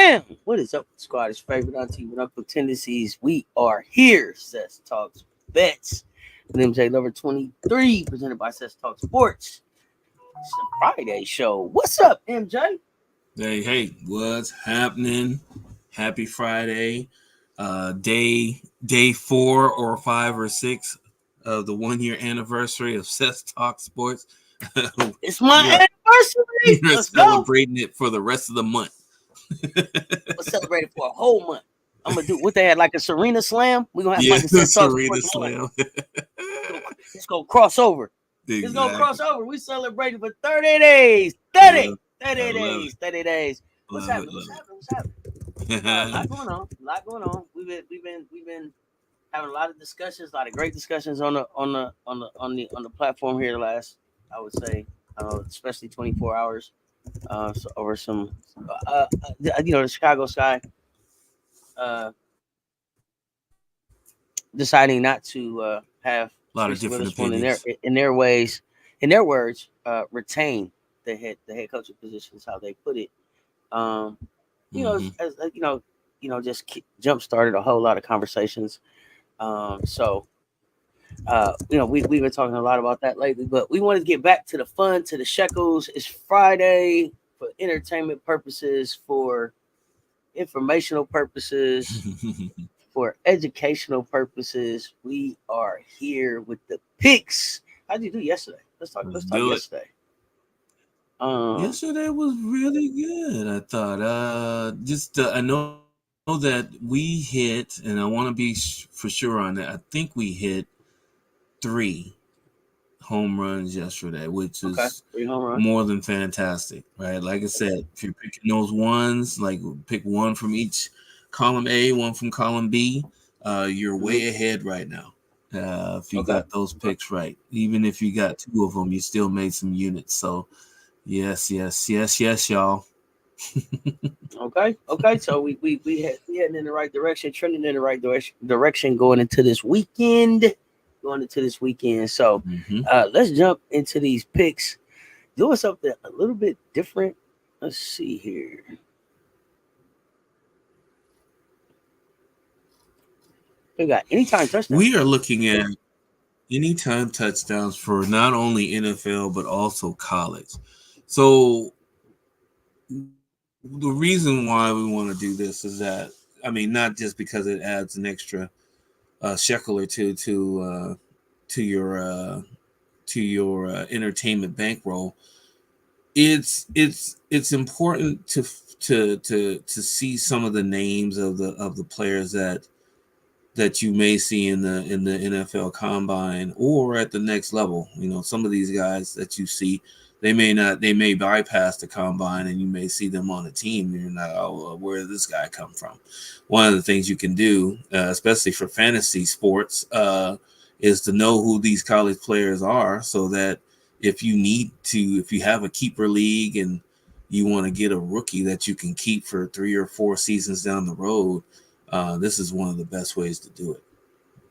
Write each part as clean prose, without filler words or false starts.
Bam! What is up, squad? It's favorite auntie with Uncle Tendencies. We are here. Cess Talks Bets with MJLover23, presented by Cess Talks Sports. It's a Friday show. What's up, MJ? Hey, what's happening? Happy Friday. Day 4 or 5 or 6 of the 1-year anniversary of Cess Talk Sports. It's my anniversary. We're Let's celebrating it for the rest of the month. We'll celebrate it for a whole month. I'm gonna do what they had, like a Serena Slam. We're gonna have like a Cess Talk Serena Sports Slam. It's gonna cross over. Exactly. It's gonna cross over. We celebrated for 30 days. 30 days. What's happening? A lot going on. We've been having a lot of discussions, a lot of great discussions on the platform here the last, I would say, especially 24 hours. So over some, the Chicago Sky deciding not to have a lot of different opinions in their words, retain the head coaching positions, how they put it. Just jump started a whole lot of conversations. We've been talking a lot about that lately, but we wanted to get back to the fun, to the shekels. It's Friday for entertainment purposes, for informational purposes, for educational purposes. We are here with the picks. How did you do yesterday? Let's talk yesterday. Yesterday was really good, I thought. I know that we hit, and I want to be for sure on that. I think we hit 3 home runs yesterday, which is more than fantastic, right? Like I said, if you're picking those ones, like pick one from each column A, one from column B, you're way ahead right now. If you got those picks right, even if you got 2 of them, you still made some units. So yes, y'all. Okay. So we heading in the right direction, trending in the right direction, going into this weekend. So let's jump into these picks, doing something a little bit different. Let's see here. We got anytime touchdowns. We are looking at anytime touchdowns for not only NFL but also college. So the reason why we want to do this is that, not just because it adds an extra shekel or two to your entertainment bankroll. It's important to see some of the names of the players that you may see in the NFL Combine or at the next level. Some of these guys that you see, they may bypass the Combine, and you may see them on a team. You're not, where did this guy come from? One of the things you can do, especially for fantasy sports, is to know who these college players are, so that if you have a keeper league and you want to get a rookie that you can keep for 3 or 4 seasons down the road, this is one of the best ways to do it.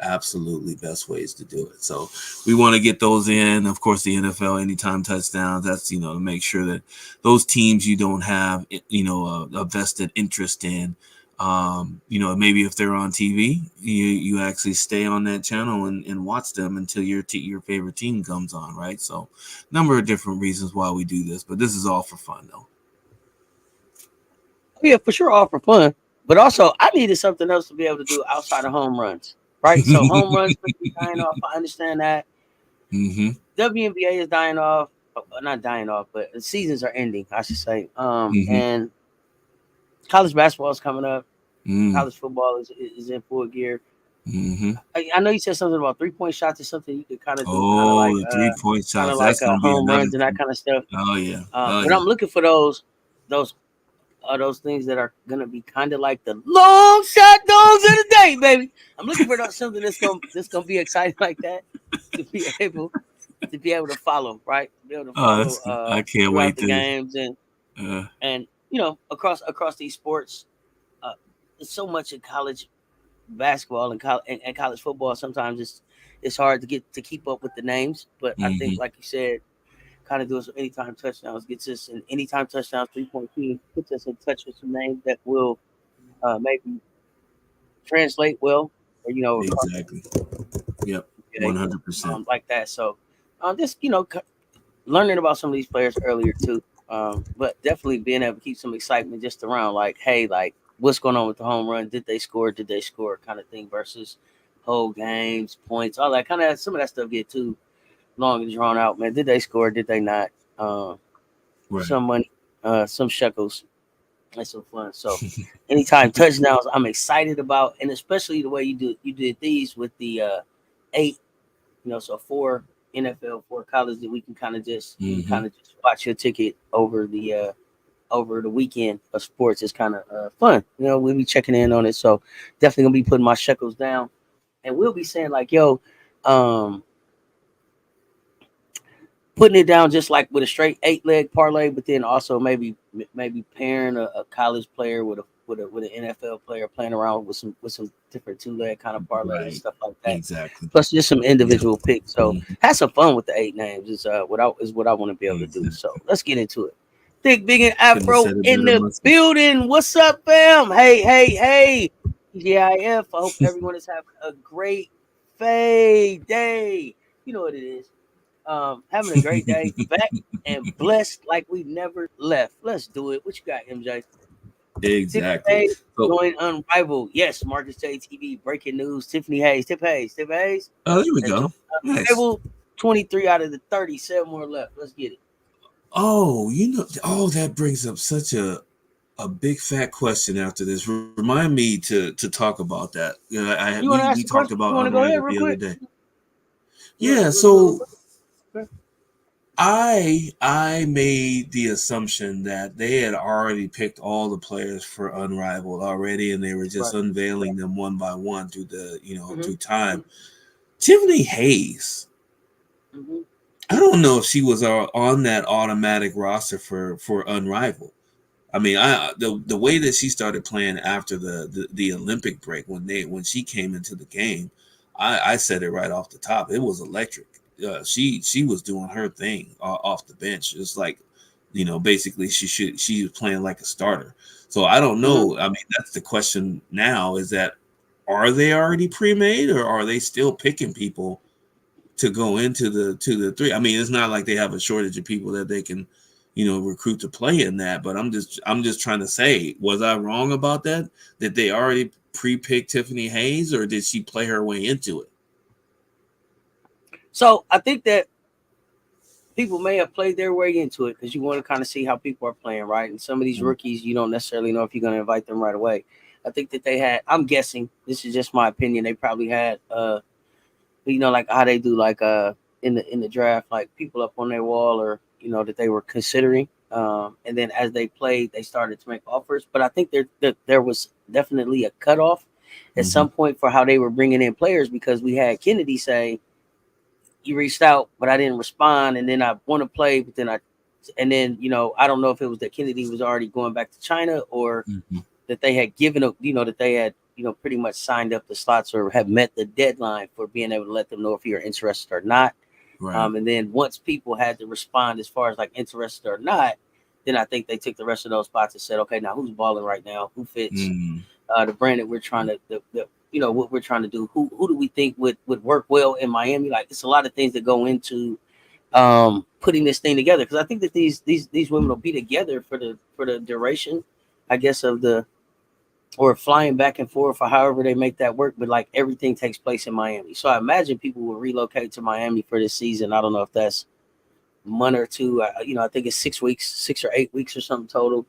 Absolutely best ways to do it. So we want to get those in. Of course, the NFL anytime touchdowns, that's, to make sure that those teams you don't have, a vested interest in, maybe if they're on TV, you actually stay on that channel and watch them until your favorite team comes on, right? So number of different reasons why we do this, but this is all for fun though. Yeah, for sure, all for fun. But also, I needed something else to be able to do outside of home runs, right? So home runs dying off. I understand that. WNBA is dying off. Not dying off, but the seasons are ending, I should say. And college basketball is coming up. College football is in full gear. I know you said something about 3-point shots or something you could kind of do. Oh, 3-point shots. That's like home runs and that kind of stuff. Oh, yeah. But I'm looking for those things that are gonna be kind of like the long shot dogs of the day, baby. I'm looking for something that's gonna be exciting like that, to be able to follow, right? To be able to follow. I can't wait the games and across these sports. There's so much in college basketball and college football. Sometimes it's hard to keep up with the names, but I think, like you said, kind of doing some anytime touchdowns, gets us an anytime touchdowns 3-point team, puts us in touch with some names that will maybe translate well, or across Exactly. Yep. the NBA, 100%. like that. So, just learning about some of these players earlier too. But definitely being able to keep some excitement just around, like, hey, like, what's going on with the home run? Did they score? Did they score? Kind of thing versus whole games, points, all that kind of. Some of that stuff get too long and drawn out, man. Did they score? Did they not? Right. Some money, some shekels, and some fun. So, anytime touchdowns, I'm excited about, and especially the way you did these with the 8. So 4 NFL, 4 college that we can kind of just watch your ticket over the weekend of sports is kind of fun. We'll be checking in on it. So definitely gonna be putting my shekels down, and we'll be saying like, yo, putting it down just like with a straight 8-leg parlay, but then also maybe pairing a college player with an NFL player, playing around with some different 2-leg kind of parlays and stuff like that. Exactly. Plus just some individual picks. So have some fun with the 8 names is what I want to be able to do. So let's get into it. Thick, Big, and Afro in the building. What's up, fam? Hey. TGIF. I hope everyone is having a great fade day. You know what it is. Having a great day, back and blessed like we never left. Let's do it. What you got, MJ? Exactly. Tiffany Hayes going unrivaled. Yes, Marcus J TV breaking news. Tiffany Hayes. Tip Hayes. Oh, there we go. Unrivaled. 23 out of the 30. 7 more left. Let's get it. Oh, that brings up such a big fat question after this. Remind me to talk about that. We talked about unrivaled the other day. Yeah, so I made the assumption that they had already picked all the players for Unrivaled already, and they were just unveiling them one by one through the through time. Tiffany Hayes, I don't know if she was on that automatic roster for Unrivaled. I mean, the way that she started playing after the Olympic break when she came into the game, I said it right off the top. It was electric. She was doing her thing off the bench. It's like, basically she was playing like a starter. So I don't know. I mean, that's the question now. Is that, are they already pre-made, or are they still picking people to go into the 3? I mean, it's not like they have a shortage of people that they can recruit to play in that. But I'm just trying to say, was I wrong about that? Did they already pre-pick Tiffany Hayes, or did she play her way into it? So I think that people may have played their way into it because you want to kind of see how people are playing, right? And some of these rookies, you don't necessarily know if you're going to invite them right away. I think that they had, I'm guessing, this is just my opinion, they probably had, like how they do, like in the draft, like people up on their wall, or that they were considering. And then as they played, they started to make offers. But I think there was definitely a cutoff at some point for how they were bringing in players, because we had Kennedy say, you reached out, but I didn't respond. And then I want to play, but then I don't know if it was that Kennedy was already going back to China, or that they had given up, that they had, pretty much signed up the slots or have met the deadline for being able to let them know if you're interested or not. Right. And then once people had to respond as far as like interested or not, then I think they took the rest of those spots and said, okay, now who's balling right now? Who fits the brand that we're trying to, what we're trying to do? Who do we think would work well in Miami? Like, it's a lot of things that go into putting this thing together, because I think that these women will be together for the duration, I guess, or flying back and forth, or however they make that work. But like, everything takes place in Miami, so I imagine people will relocate to Miami for this season. I don't know if that's a month or two. I think it's 6 weeks, 6 or 8 weeks or something total.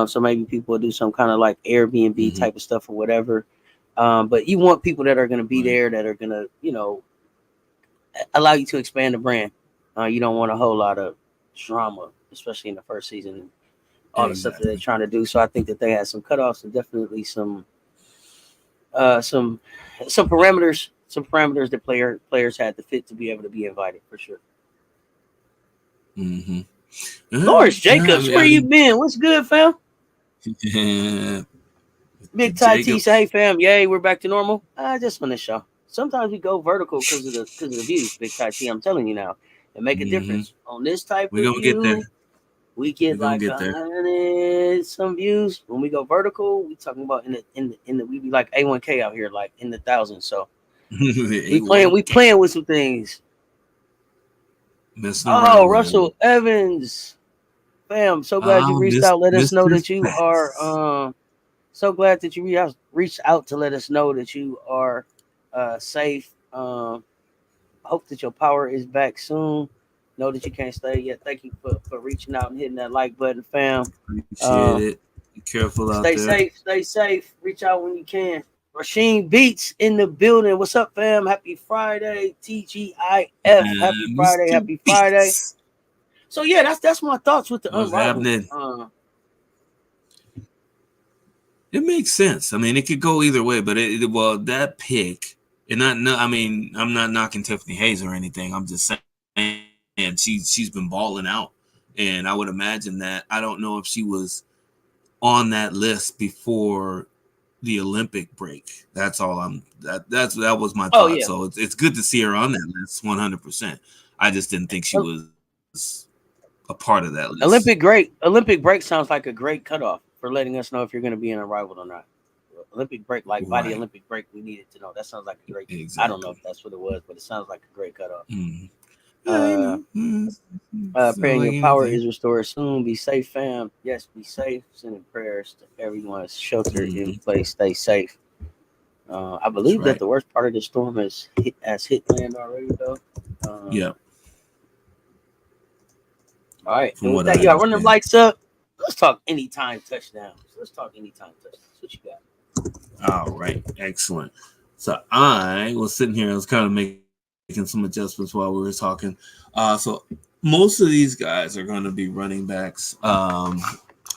So maybe people will do some kind of like Airbnb type of stuff or whatever. But you want people that are going to be there, that are going to, allow you to expand the brand. You don't want a whole lot of drama, especially in the first season, and all the stuff that they're trying to do. So I think that they had some cutoffs, and definitely some parameters that players had to fit to be able to be invited, for sure. Lawrence Jacobs, where you been? What's good, fam? Big Ty T say, hey fam, yay, we're back to normal. Just on the show. Sometimes we go vertical because of the views, Big Ty T. I'm telling you now. and make a difference. On this type We're of gonna get there. view, we get We're gonna like get there. 100 some views. When we go vertical, we talking about in the we be like A1K out here, like in the thousands. So we playing with some things. Messing Oh, around with Russell it. Evans, fam, so glad you reached out. Let us know Mr. that you are Facts. so glad that you reached out to let us know that you are safe. Hope that your power is back soon. Know that you can't stay yet. Thank you for reaching out and hitting that like button, fam. Appreciate it. Be careful out Stay there. safe. Stay safe. Reach out when you can. Rasheen Beats in the building. What's up, fam? Happy Friday. TGIF. Happy Friday. Mr. Happy Friday. Beats. So yeah, that's my thoughts with the What's unrivaled. happening? It makes sense. I mean, it could go either way, but well, that pick, and I mean, I'm not knocking Tiffany Hayes or anything. I'm just saying she's been balling out, and I would imagine that I don't know if she was on that list before the Olympic break. That's all that was my Oh thought. yeah. So it's good to see her on that list 100%. I just didn't think she was a part of that list. Olympic break sounds like a great cutoff for letting us know if you're going to be in a rival or not. Olympic break, like by the Right. Olympic break, we needed to know. That sounds like a great. I don't know if Exactly. that's what it was, but it sounds like a great cutoff. Yeah, you know. Sound Praying like your power anything. is restored soon. Be safe, fam. Yes, be safe. Sending prayers to everyone's shelter in place. Stay safe. I That's believe that right. the worst part of the storm has hit land already, though. Yeah. All right, From and with what that, I y'all run them understand. lights up. Let's talk anytime touchdowns. Let's talk anytime touchdowns. What you got? All right. Excellent. So I was sitting here, I was kind of making some adjustments while we were talking. So most of these guys are going to be running backs,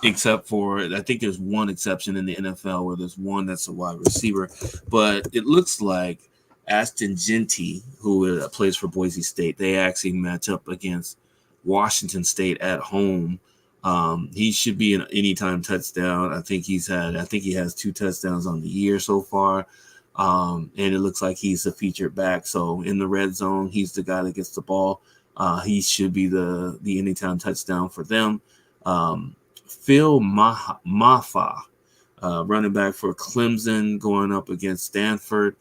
except for I think there's one exception in the NFL where there's one that's a wide receiver. But it looks like Ashton Genty, who plays for Boise State, they actually match up against Washington State at home. He should be an anytime touchdown. I think he has 2 touchdowns on the year so far. And it looks like he's a featured back. So in the red zone, he's the guy that gets the ball. He should be the anytime touchdown for them. Phil Maffa, running back for Clemson, going up against Stanford.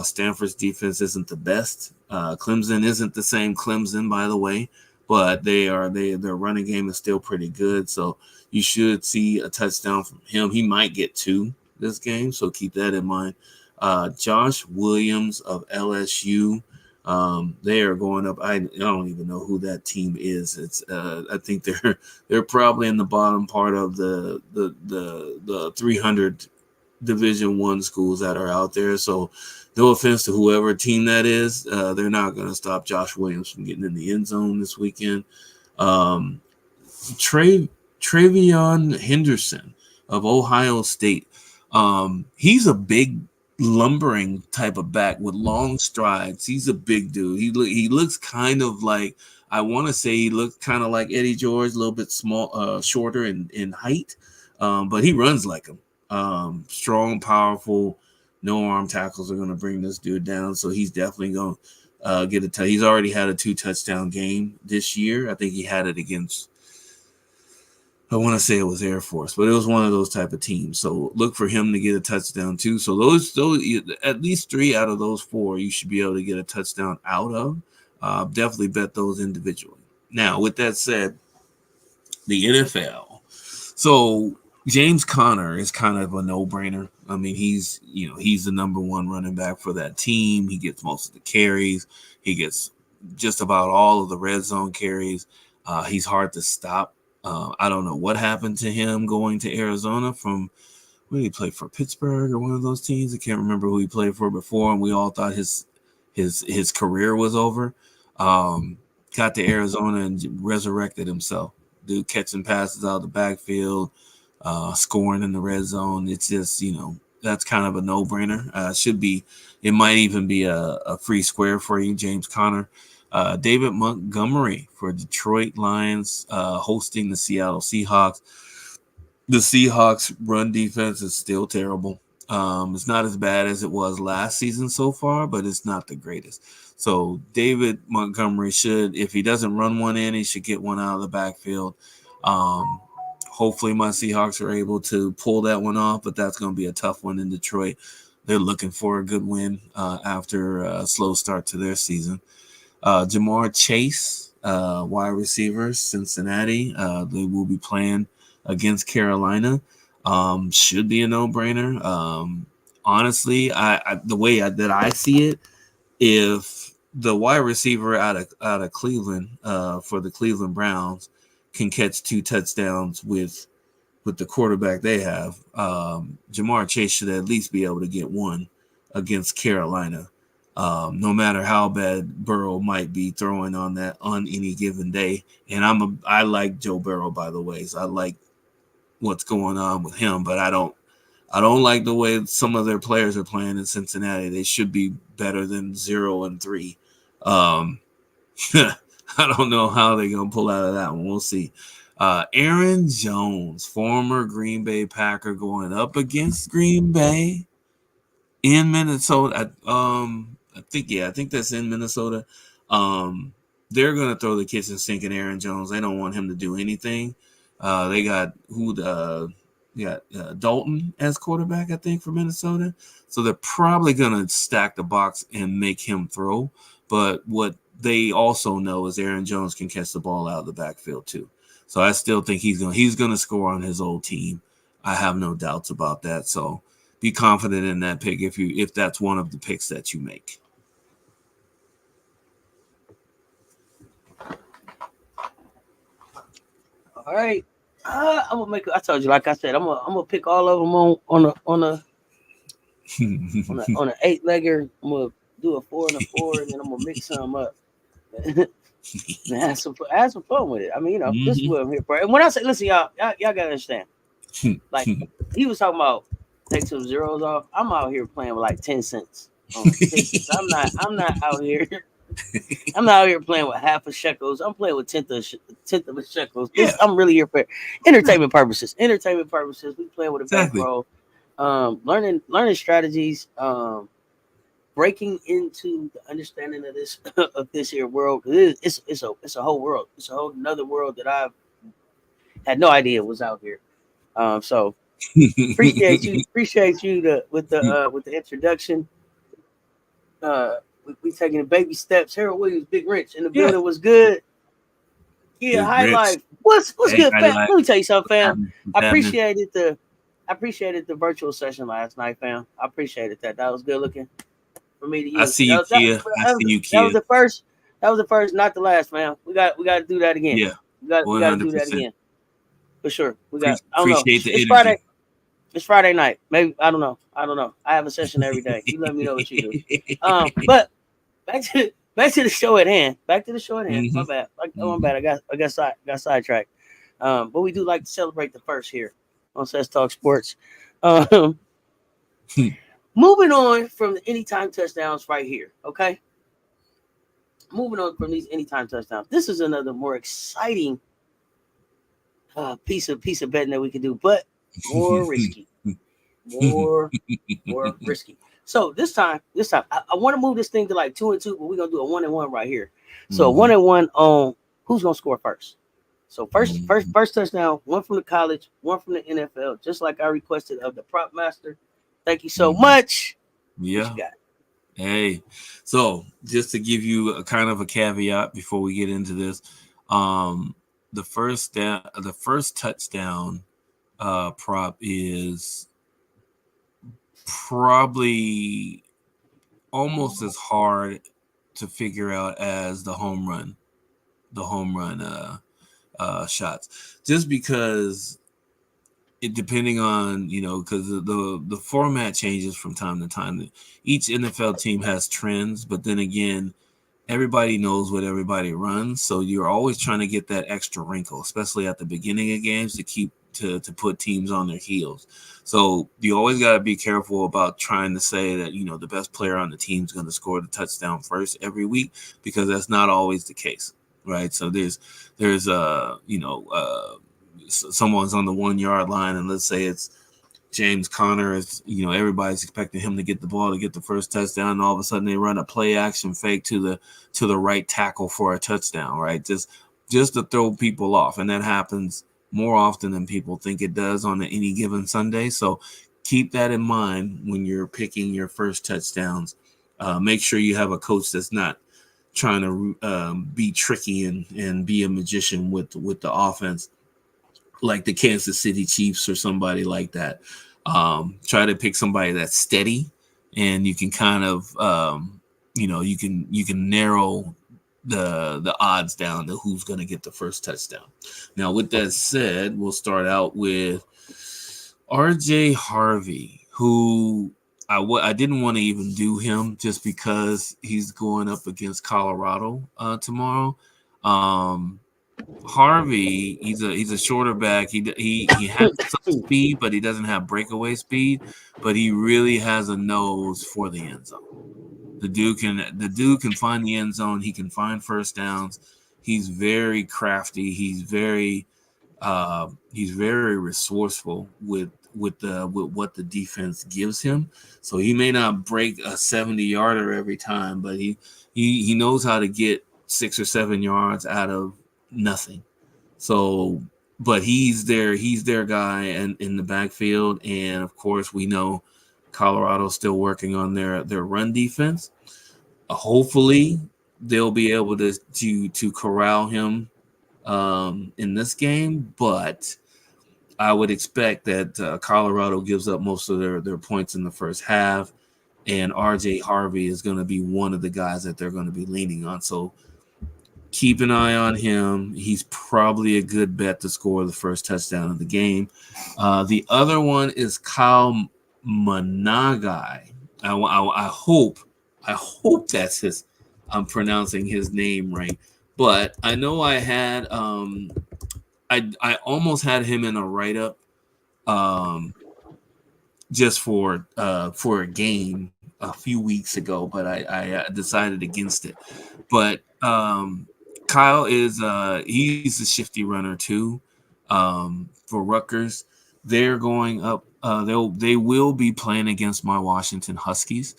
Stanford's defense isn't the best. Clemson isn't the same Clemson, by the way, but their running game is still pretty good. So you should see a touchdown from him. He might get 2 this game, so keep that in mind. Josh Williams of LSU. They are going up. I don't even know who that team is. It's I think they're probably in the bottom part of the 300 Division I schools that are out there. So no offense to whoever team that is, they're not going to stop Josh Williams from getting in the end zone this weekend. Travion Henderson of Ohio State. He's a big lumbering type of back with long strides. He's a big dude. He looks kind of like, I want to say he looks kind of like Eddie George, a little bit shorter in height, but he runs like him. Strong, powerful, no arm tackles are going to bring this dude down. So he's definitely going to get a he's already had a 2-touchdown game this year. I think he had it against, I want to say it was Air Force, but it was one of those type of teams. So look for him to get a touchdown too. So those at least 3 out of those 4 you should be able to get a touchdown out of. Definitely bet those individually. Now, with that said, the NFL. So James Conner is kind of a no-brainer. I mean, he's the number 1 running back for that team. He gets most of the carries. He gets just about all of the red zone carries. He's hard to stop. I don't know what happened to him going to Arizona from, where did he play for, Pittsburgh or one of those teams? I can't remember who he played for before, and we all thought his career was over. Got to Arizona and resurrected himself. Dude catching passes out of the backfield, scoring in the red zone. It's just, that's kind of a no-brainer. It might even be a free square for you, James Conner. David Montgomery for Detroit Lions, hosting the Seattle Seahawks. The Seahawks run defense is still terrible. It's not as bad as it was last season so far, but it's not the greatest. So David Montgomery should, if he doesn't run one in, he should get one out of the backfield. Hopefully my Seahawks are able to pull that one off, but that's going to be a tough one in Detroit. They're looking for a good win after a slow start to their season. Jamar Chase, wide receiver, Cincinnati. They will be playing against Carolina. Should be a no-brainer. Honestly, the way that I see it, if the wide receiver out of Cleveland for the Cleveland Browns can catch 2 touchdowns with the quarterback they have, Jamar Chase should at least be able to get one against Carolina. No matter how bad Burrow might be throwing on any given day, and I like Joe Burrow, by the way. So I like what's going on with him, but I don't like the way some of their players are playing in Cincinnati. They should be better than 0-3. I don't know how they're gonna pull out of that one. We'll see. Aaron Jones, former Green Bay Packer, going up against Green Bay in Minnesota. I think that's in Minnesota. They're gonna throw the kitchen sink at Aaron Jones. They don't want him to do anything. They got Dalton as quarterback, I think, for Minnesota. So they're probably gonna stack the box and make him throw. But what they also know is Aaron Jones can catch the ball out of the backfield too. So I still think he's gonna score on his old team. I have no doubts about that. So be confident in that pick if that's one of the picks that you make. All right. I'm gonna make. I told you, like I said, I'm gonna pick all of them on a 8-legger. I'm gonna do a 4 and a 4, and then I'm gonna mix some up and have some fun with it. I mean, this is what I'm here for. And when I say, listen, y'all gotta understand. Like he was talking about take some zeros off. I'm out here playing with like 10 cents. 10 cents. I'm not out here. I'm not out here playing with half a shekels. I'm playing with tenth of a shekels. I'm really here for entertainment purposes. We playing with a bankroll. Learning strategies. Breaking into the understanding of this here world. It's a whole world. It's a whole another world that I've had no idea was out here. So appreciate you with the introduction. We taking the baby steps. Harold Williams, Big Rich in the building was good. Yeah, High Life. What's good, fam? Let me tell you something, fam. I appreciated the virtual session last night, fam. I appreciated that. That was good looking for me to use. I see you, Kia. That was the first. That was the first, not the last, fam. We got to do that again. Yeah, we got to do that again for sure. We got. I don't know. Appreciate the energy. Friday. It's Friday night. Maybe I don't know. I have a session every day. You let me know what you do. But back to the show at hand. My bad. My bad. I got sidetracked. But we do like to celebrate the first here on Cess Talks Sports. Moving on from the anytime touchdowns right here. Okay. Moving on from these anytime touchdowns. This is another more exciting piece of betting that we can do, but more risky. More risky. So this time, I want to move this thing to like 2-2, but we're gonna do a 1-1 right here. So 1-1 on who's gonna score first. So first touchdown, one from the college, one from the NFL, just like I requested of the prop master. Thank you so much. Yeah. What you got? Hey, so just to give you a kind of a caveat before we get into this, the first touchdown prop is probably almost as hard to figure out as the home run shots, just because it depending on because the format changes from time to time. Each NFL team has trends, but then again, everybody knows what everybody runs, so you're always trying to get that extra wrinkle, especially at the beginning of games, to put teams on their heels. So you always got to be careful about trying to say that the best player on the team is going to score the touchdown first every week, because that's not always the case, right? So there's someone's on the 1 yard line, and let's say it's James Conner is, everybody's expecting him to get the ball to get the first touchdown, and all of a sudden they run a play action fake to the right tackle for a touchdown, right? Just to throw people off, and that happens more often than people think it does on any given Sunday. So keep that in mind when you're picking your first touchdowns. Make sure you have a coach that's not trying to be tricky and be a magician with the offense, like the Kansas City Chiefs or somebody like that. Try to pick somebody that's steady, and you can kind of you can narrow the odds down to who's going to get the first touchdown. Now, with that said, we'll start out with RJ Harvey, who I didn't want to even do him just because he's going up against Colorado tomorrow. Harvey, he's a shorter back. He has some speed, but he doesn't have breakaway speed. But he really has a nose for the end zone. The dude can find the end zone. He can find first downs. He's very crafty. He's very resourceful with what the defense gives him. So he may not break a 70-yarder every time, but he knows how to get 6 or 7 yards out of nothing. So, but he's their guy in the backfield, and of course we know Colorado's still working on their run defense. Hopefully they'll be able to corral him in this game, but I would expect that Colorado gives up most of their points in the first half, and RJ Harvey is going to be one of the guys that they're going to be leaning on. So keep an eye on him. He's probably a good bet to score the first touchdown of the game. The other one is Kyle Managai. I hope that's his. I'm pronouncing his name right, but I know I had I almost had him in a write up, just for a game a few weeks ago, but I decided against it. But Kyle is he's a shifty runner too. For Rutgers, they're going up. They will be playing against my Washington Huskies.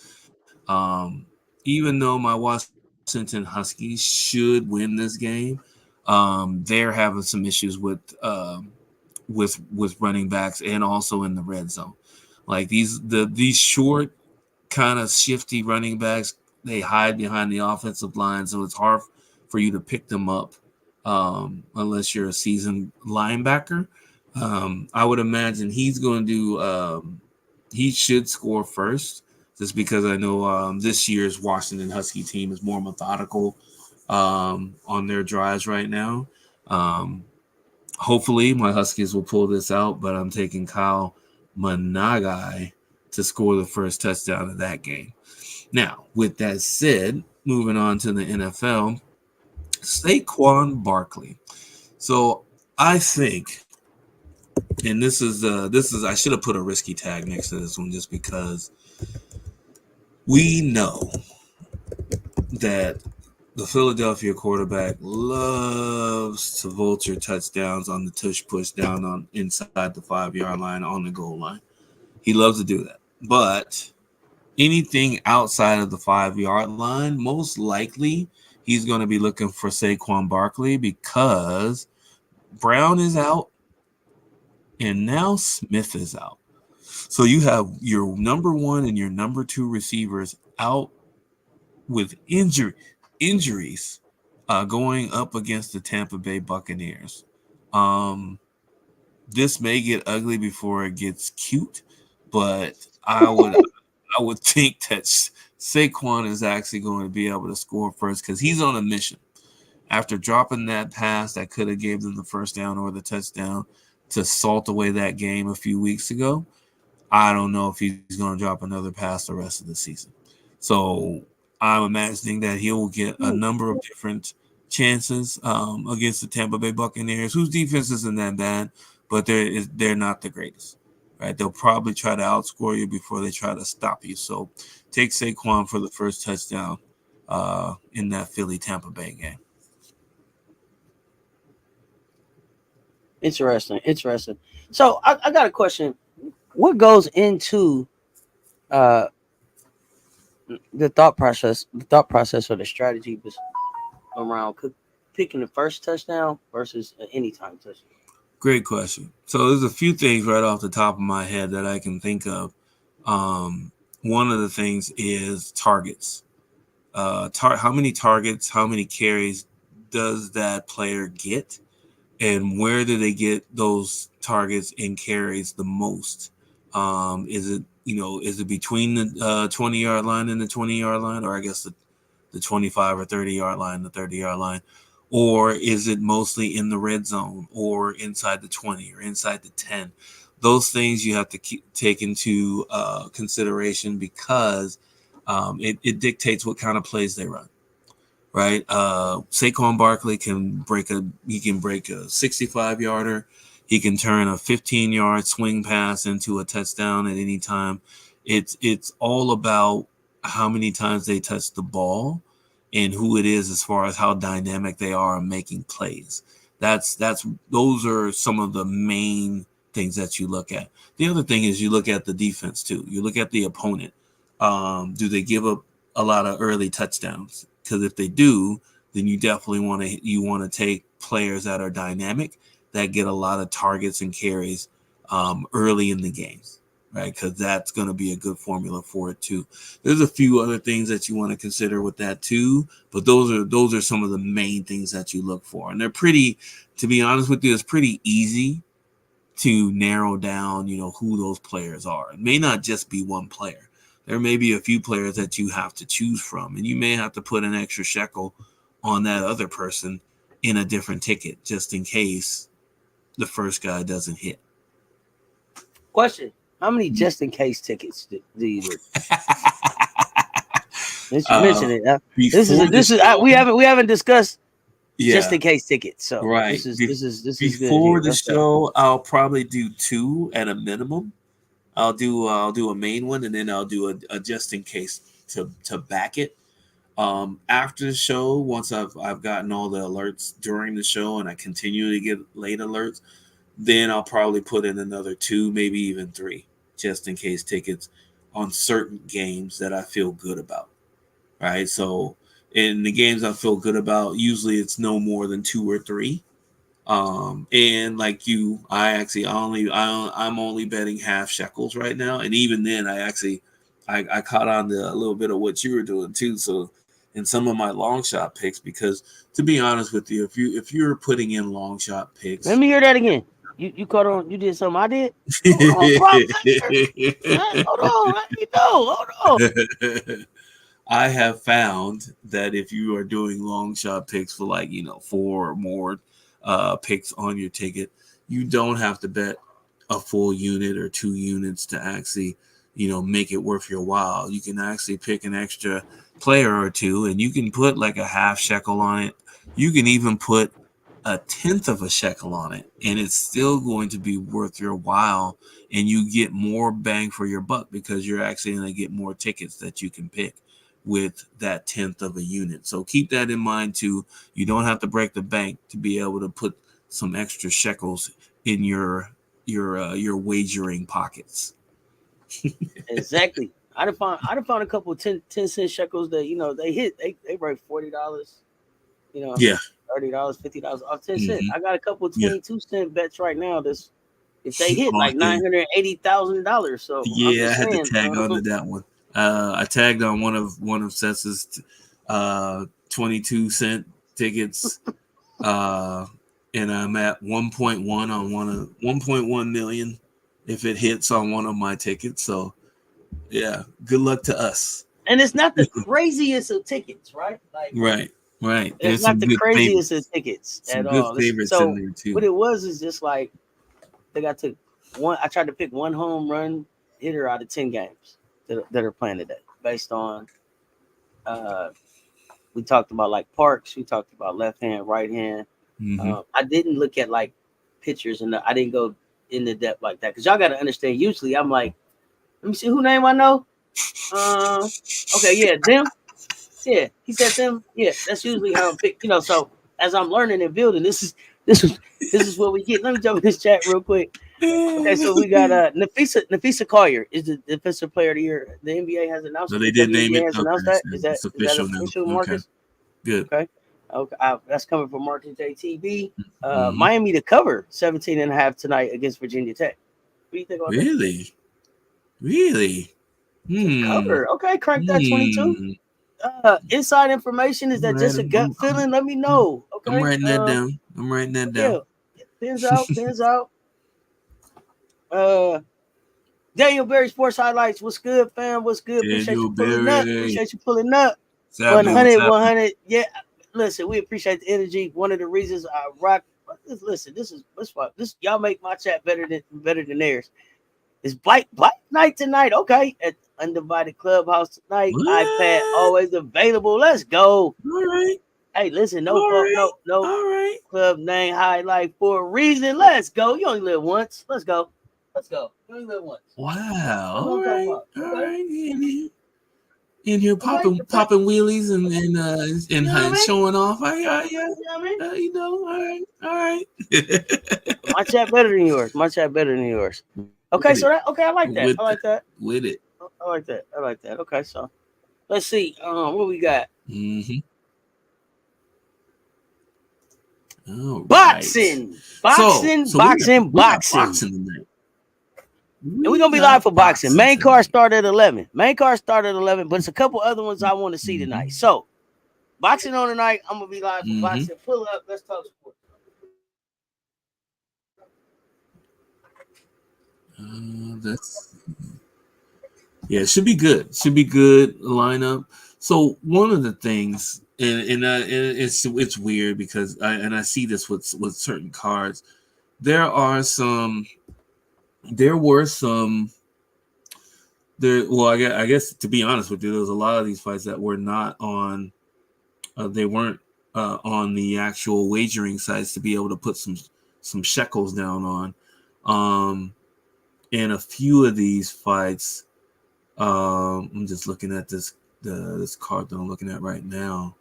Even though my Washington Huskies should win this game, they're having some issues with running backs and also in the red zone. Like these short kind of shifty running backs, they hide behind the offensive line, so it's hard for you to pick them up unless you're a seasoned linebacker. I would imagine he's going to do. He should score first, just because I know this year's Washington Husky team is more methodical on their drives right now. Hopefully, my Huskies will pull this out, but I'm taking Kyle Managai to score the first touchdown of that game. Now, with that said, moving on to the NFL, Saquon Barkley. So I think, and this is I should have put a risky tag next to this one just because we know that the Philadelphia quarterback loves to vulture touchdowns on the tush push down on inside the 5-yard line on the goal line. He loves to do that. But anything outside of the 5-yard line, most likely he's going to be looking for Saquon Barkley because Brown is out and now Smith is out. So you have your number 1 and your number 2 receivers out with injuries going up against the Tampa Bay Buccaneers. This may get ugly before it gets cute, but I would think that Saquon is actually going to be able to score first because he's on a mission. After dropping that pass that could have gave them the first down or the touchdown to salt away that game a few weeks ago, I don't know if he's going to drop another pass the rest of the season. So I'm imagining that he will get a number of different chances against the Tampa Bay Buccaneers, whose defense isn't that bad, but they're not the greatest. Right? They'll probably try to outscore you before they try to stop you. So take Saquon for the first touchdown in that Philly-Tampa Bay game. Interesting. So I got a question. what goes into uh the thought process or the strategy around picking the first touchdown versus an anytime touchdown? Great question. So there's a few things right off the top of my head that I can think of. One of the things is targets. How many targets, how many carries does that player get, and where do they get those targets and carries the most? Is it between the 20-yard line and the 20-yard line, or I guess the 25 or 30-yard line, the 30-yard line? Or is it mostly in the red zone or inside the 20 or inside the 10? Those things you have to take into consideration because it dictates what kind of plays they run, right? Saquon Barkley can break a 65-yarder. He can turn a 15-yard swing pass into a touchdown at any time. It's all about how many times they touch the ball and who it is as far as how dynamic they are in making plays. Those are some of the main things that you look at. The other thing is you look at the defense too. You look at the opponent. Do they give up a lot of early touchdowns? Because if they do, then you definitely want to take players that are dynamic, that get a lot of targets and carries early in the games, right? Because that's going to be a good formula for it too. There's a few other things that you want to consider with that too, but those are some of the main things that you look for, and they're pretty. To be honest with you, it's pretty easy to narrow down, who those players are. It may not just be one player. There may be a few players that you have to choose from, and you may have to put an extra shekel on that other person in a different ticket just in case the first guy doesn't hit. Question: how many just in case tickets do you do? Since you mentioned it, we haven't discussed just in case tickets. So right. This is before good the show. I'll probably do 2 at a minimum. I'll do a main one, and then I'll do a just in case to back it. After the show, once I've gotten all the alerts during the show, and I continue to get late alerts, then I'll probably put in another 2, maybe even 3, just in case tickets on certain games that I feel good about. Right. So in the games I feel good about, usually it's no more than 2 or 3. And like you, I'm only betting half shekels right now, and even then, I caught on to a little bit of what you were doing too. So in some of my long shot picks, because to be honest with you, if you're putting in long shot picks, let me hear that again. You caught on. You did something I did. Hold on, hold on. Let me know. Hold on. I have found that if you are doing long shot picks for 4 or more picks on your ticket, you don't have to bet a full unit or 2 units to actually make it worth your while. You can actually pick an extra player or 2, and you can put like a half shekel on it. You can even put a 1/10 of a shekel on it, and it's still going to be worth your while, and you get more bang for your buck because you're actually going to get more tickets that you can pick with that 1/10 of a unit. So keep that in mind too. You don't have to break the bank to be able to put some extra shekels in your wagering pockets. Exactly. I'd have found a couple of 10-cent shekels that they hit. They break $40. Yeah. $30, $50 off 10 cents. Mm-hmm. I got a couple of 22-cent bets right now. That's if they hit like Yeah. $980,000. So Yeah, I had to tag on to that one. I tagged on one of Cess's 22-cent tickets, and I'm at 1.1 on 1.1 million if it hits on one of my tickets. So yeah, good luck to us. And it's not the craziest of tickets, right? Like right. It's not the craziest of tickets at all. Favorites So in there too. what it was is just like I took one. I tried to pick one home run hitter out of 10 games that are playing today, based on. We talked about like Parks. We talked about left hand, right hand. Mm-hmm. I didn't look at like pitchers, and I didn't go into depth like that because y'all got to understand. Usually, I'm like, let me see who name I know. Okay, yeah, them. Yeah, he said them. Yeah, that's usually how I'm pick. So as I'm learning and building, this is what we get. Let me jump in this chat real quick. Okay, so we got Nafisa Collier is the defensive player of the year. The NBA has announced So it. they The did name WNBA it. has Okay, announced that. so Is that it's official now. official, Okay, Marcus? good. Okay. Okay. That's coming from Marcus JTB. Mm-hmm. Miami to cover 17.5 tonight against Virginia Tech. What do you think about that? Really? Cover. Okay, crank that 22. Inside information, is that just a gut feeling? Let me know. I'm Okay. writing that down. I'm writing that down. Yeah. Pins out. Daniel Berry Sports Highlights. What's good, fam? What's good? Appreciate you pulling up. 100. Yeah. Listen, we appreciate the energy. One of the reasons I rock. Listen, this y'all make my chat better than theirs. It's bike night tonight. Okay. At Undivided Clubhouse tonight. What? iPad always available. Let's go. All right. Hey, listen, All right. Club name highlight for a reason. Let's go. You only live once. Let's go. You only live once. Wow. All right. In here popping wheelies and showing off. All right. My chat better than yours. Okay, so I like that. With it. I like that. Okay, so let's see. What we got? Mm-hmm. Boxing tonight. And we're gonna be live for boxing. Main card started at 11. But it's a couple other ones I want to see tonight. So boxing on tonight. I'm gonna be live for boxing. Pull up. Let's talk sports. It should be good. Should be good lineup. So one of the things, and it's weird because I see this with certain cards. There were some. Well, I guess to be honest with you, there was a lot of these fights that were not on. They weren't on the actual wagering sites to be able to put some shekels down on. And a few of these fights, I'm just looking at this card that I'm looking at right now.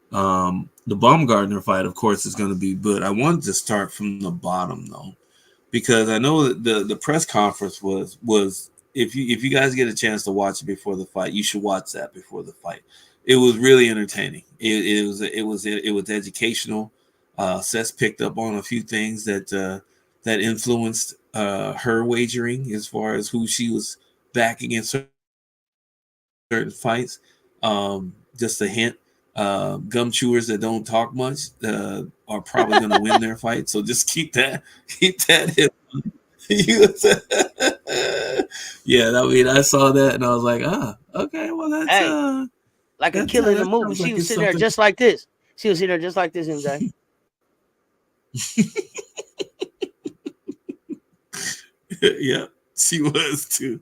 The Baumgartner fight, of course, is going to be good. I wanted to start from the bottom though, because I know that the press conference was if you guys get a chance to watch it before the fight, you should watch that before the fight. It was really entertaining. It was educational. Cess picked up on a few things that influenced her wagering as far as who she was backing in certain fights. Just a hint. Gum chewers that don't talk much are probably going to win their fight. So just keep that hit. Yeah, I mean, I saw that and I was like, okay, well that's like a killer in the movie. She was sitting there just like this. MJ. Yeah, she was too.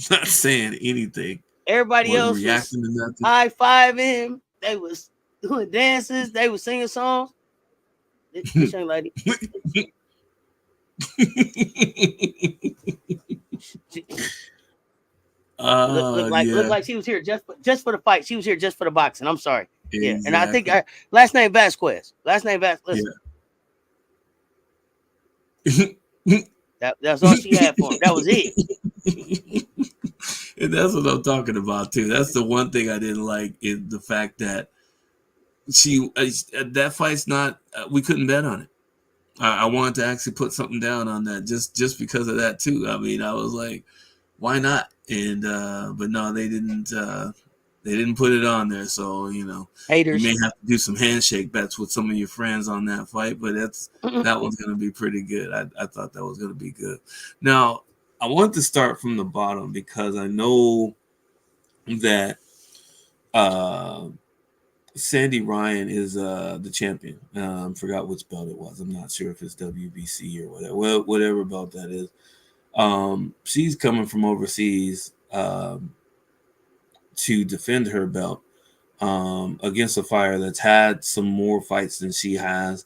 Not saying anything. Everybody else reacting was to nothing. High-fiving him. They was doing dances. They was singing songs. This young lady. Looked like she was here just for the fight. She was here just for the boxing. I'm sorry. Exactly. Yeah, and I think last name Vasquez. Listen. That's all she had for him. That was it. And that's what I'm talking about too. That's the one thing I didn't like is the fact that that fight's not. We couldn't bet on it. I wanted to actually put something down on that just because of that too. I mean, I was like, why not? And but no, they didn't put it on there. So haters. You may have to do some handshake bets with some of your friends on that fight, but that was going to be pretty good. I thought that was going to be good. Now I want to start from the bottom because I know that Sandy Ryan is the champion. Forgot which belt it was. I'm not sure if it's WBC or whatever belt that is. She's coming from overseas to defend her belt against a fighter that's had some more fights than she has.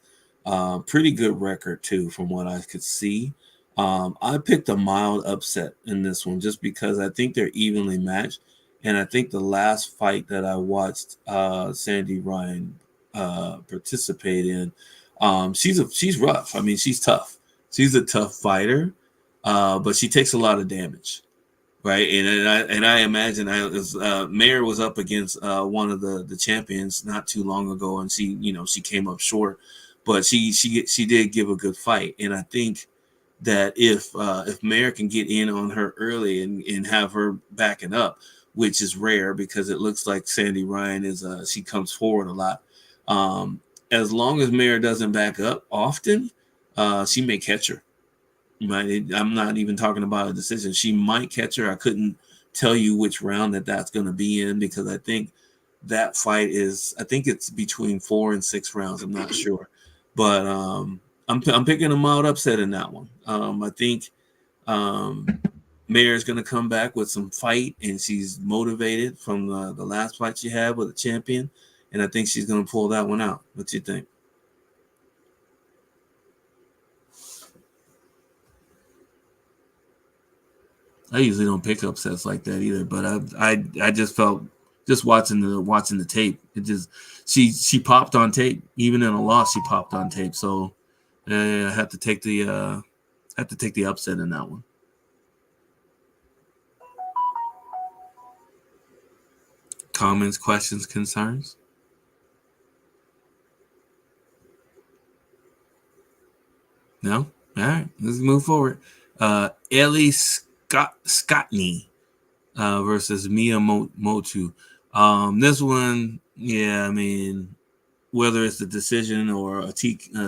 Pretty good record too, from what I could see. I picked a mild upset in this one just because I think they're evenly matched. And I think the last fight that I watched Sandy Ryan participate in, she's rough. I mean, she's tough. She's a tough fighter. but she takes a lot of damage. Right, and I imagine Mayer was up against one of the champions not too long ago, and she came up short, but she did give a good fight, and I think that if Mayer can get in on her early and have her backing up, which is rare because it looks like Sandy Ryan she comes forward a lot. As long as Mayer doesn't back up often, she may catch her. I'm not even talking about a decision. She might catch her. I couldn't tell you which round that's going to be in because I think that fight it's between 4 and 6 rounds. I'm not sure, but I'm picking a mild upset in that one. I think Mayer is going to come back with some fight, and she's motivated from the last fight she had with a champion, and I think she's going to pull that one out. What do you think? I usually don't pick upsets like that either, but I just felt just watching the tape. It just she popped on tape. Even in a loss, she popped on tape. So I have to take the upset in that one. Comments, questions, concerns? No? All right, let's move forward. Ellie Scottney versus Mia Motu. This one, yeah, I mean, whether it's the decision or a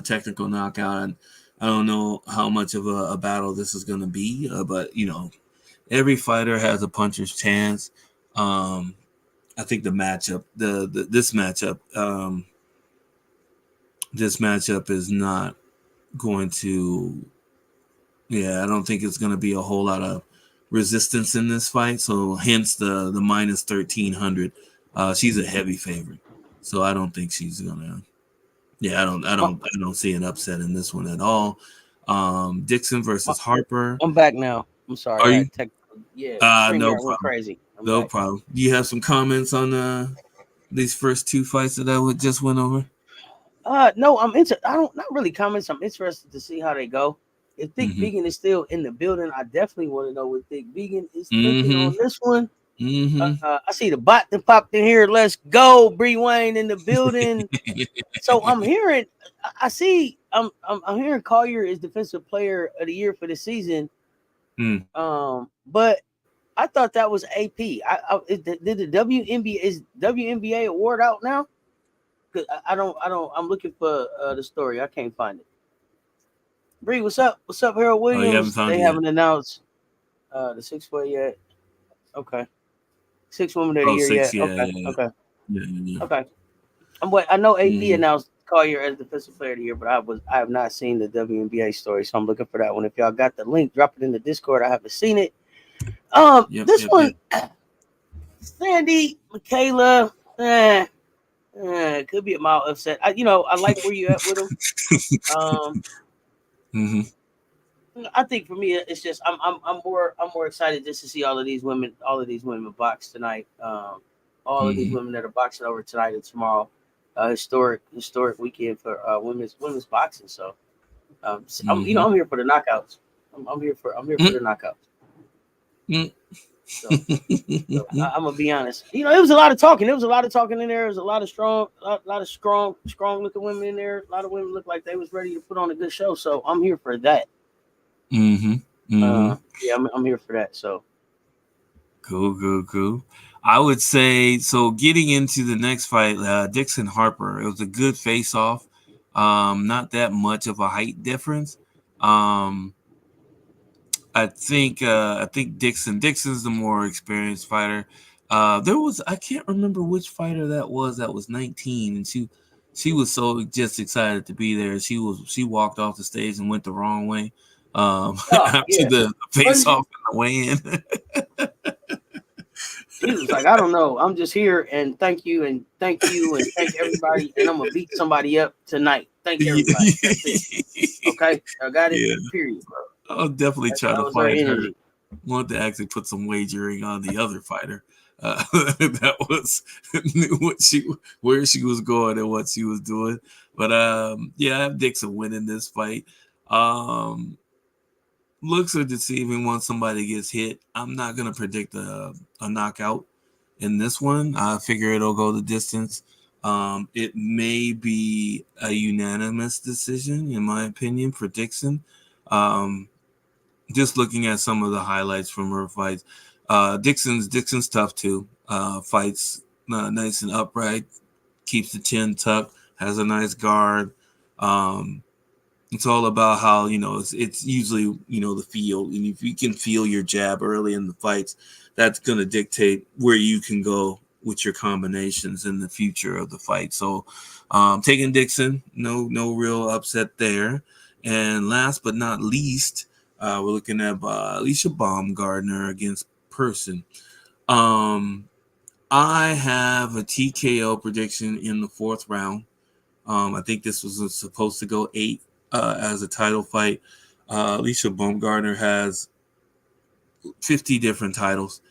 technical knockout, I don't know how much of a battle this is going to be, but every fighter has a puncher's chance. I think the matchup, this matchup is not going to. Yeah, I don't think it's going to be a whole lot of resistance in this fight. So hence the minus 1,300. She's a heavy favorite, so I don't think she's gonna. Yeah, I don't see an upset in this one at all. Dixon versus Harper. I'm back now. I'm sorry. Are you? Yeah. No problem. Went crazy. No problem. Do you have some comments on these first two fights that I just went over? No, I'm not really comments. I'm interested to see how they go. If Thick Vegan is still in the building, I definitely want to know what Thick Vegan is thinking on this one. I see the bot that popped in here. Let's go, Bree Wayne in the building. So I'm hearing, I'm hearing Collier is Defensive Player of the Year for the season. But I thought that was AP. Did the WNBA award out now? Cause I'm looking for the story. I can't find it. Bree, what's up? What's up, Harold Williams? They haven't announced the 6 foot yet. Okay. 6 women of the year yet. Okay. Yeah. Okay. I know AP announced Collier as Defensive Player of the Year, but I have not seen the WNBA story, so I'm looking for that one. If y'all got the link, drop it in the Discord. I haven't seen it. This one, Sandy, Michaela, could be a mild upset. I like where you at with them. I think for me, it's just I'm more excited just to see all of these women box tonight. All of these women that are boxing over tonight and tomorrow. Historic weekend for women's boxing. So, I'm here for the knockouts. I'm here for the knockouts. So I'm gonna be honest. It was a lot of talking. There was a lot of talking in there. There was a lot of strong looking women in there. A lot of women looked like they was ready to put on a good show. So I'm here for that. I'm here for that. So cool. I would say so. Getting into the next fight, Dixon Harper. It was a good face-off. Not that much of a height difference. I think Dixon's the more experienced fighter. I can't remember which fighter that was 19, and she was so just excited to be there. She walked off the stage and went the wrong way after the face off and the weigh-in. He was like, I don't know. I'm just here and thank you and thank everybody, and I'm gonna beat somebody up tonight. Thank everybody. That's it. Okay, I got it. Yeah. Period, bro. I'll definitely try to find her. Want to actually put some wagering on the other fighter. That was where she was going and what she was doing. But I have Dixon winning this fight. looks are deceiving once somebody gets hit. I'm not gonna predict a knockout in this one. I figure it'll go the distance. It may be a unanimous decision, in my opinion, for Dixon. Just looking at some of the highlights from her fights, Dixon's tough too. Fights nice and upright, keeps the chin tucked, has a nice guard. It's all about how, it's usually, the feel. And if you can feel your jab early in the fights, that's going to dictate where you can go with your combinations in the future of the fight. So taking Dixon, no real upset there. And last but not least, we're looking at Alicia Baumgardner against Person. I have a TKO prediction in the 4th round. I think this was supposed to go 8 as a title fight. Alicia Baumgardner has 50 different titles.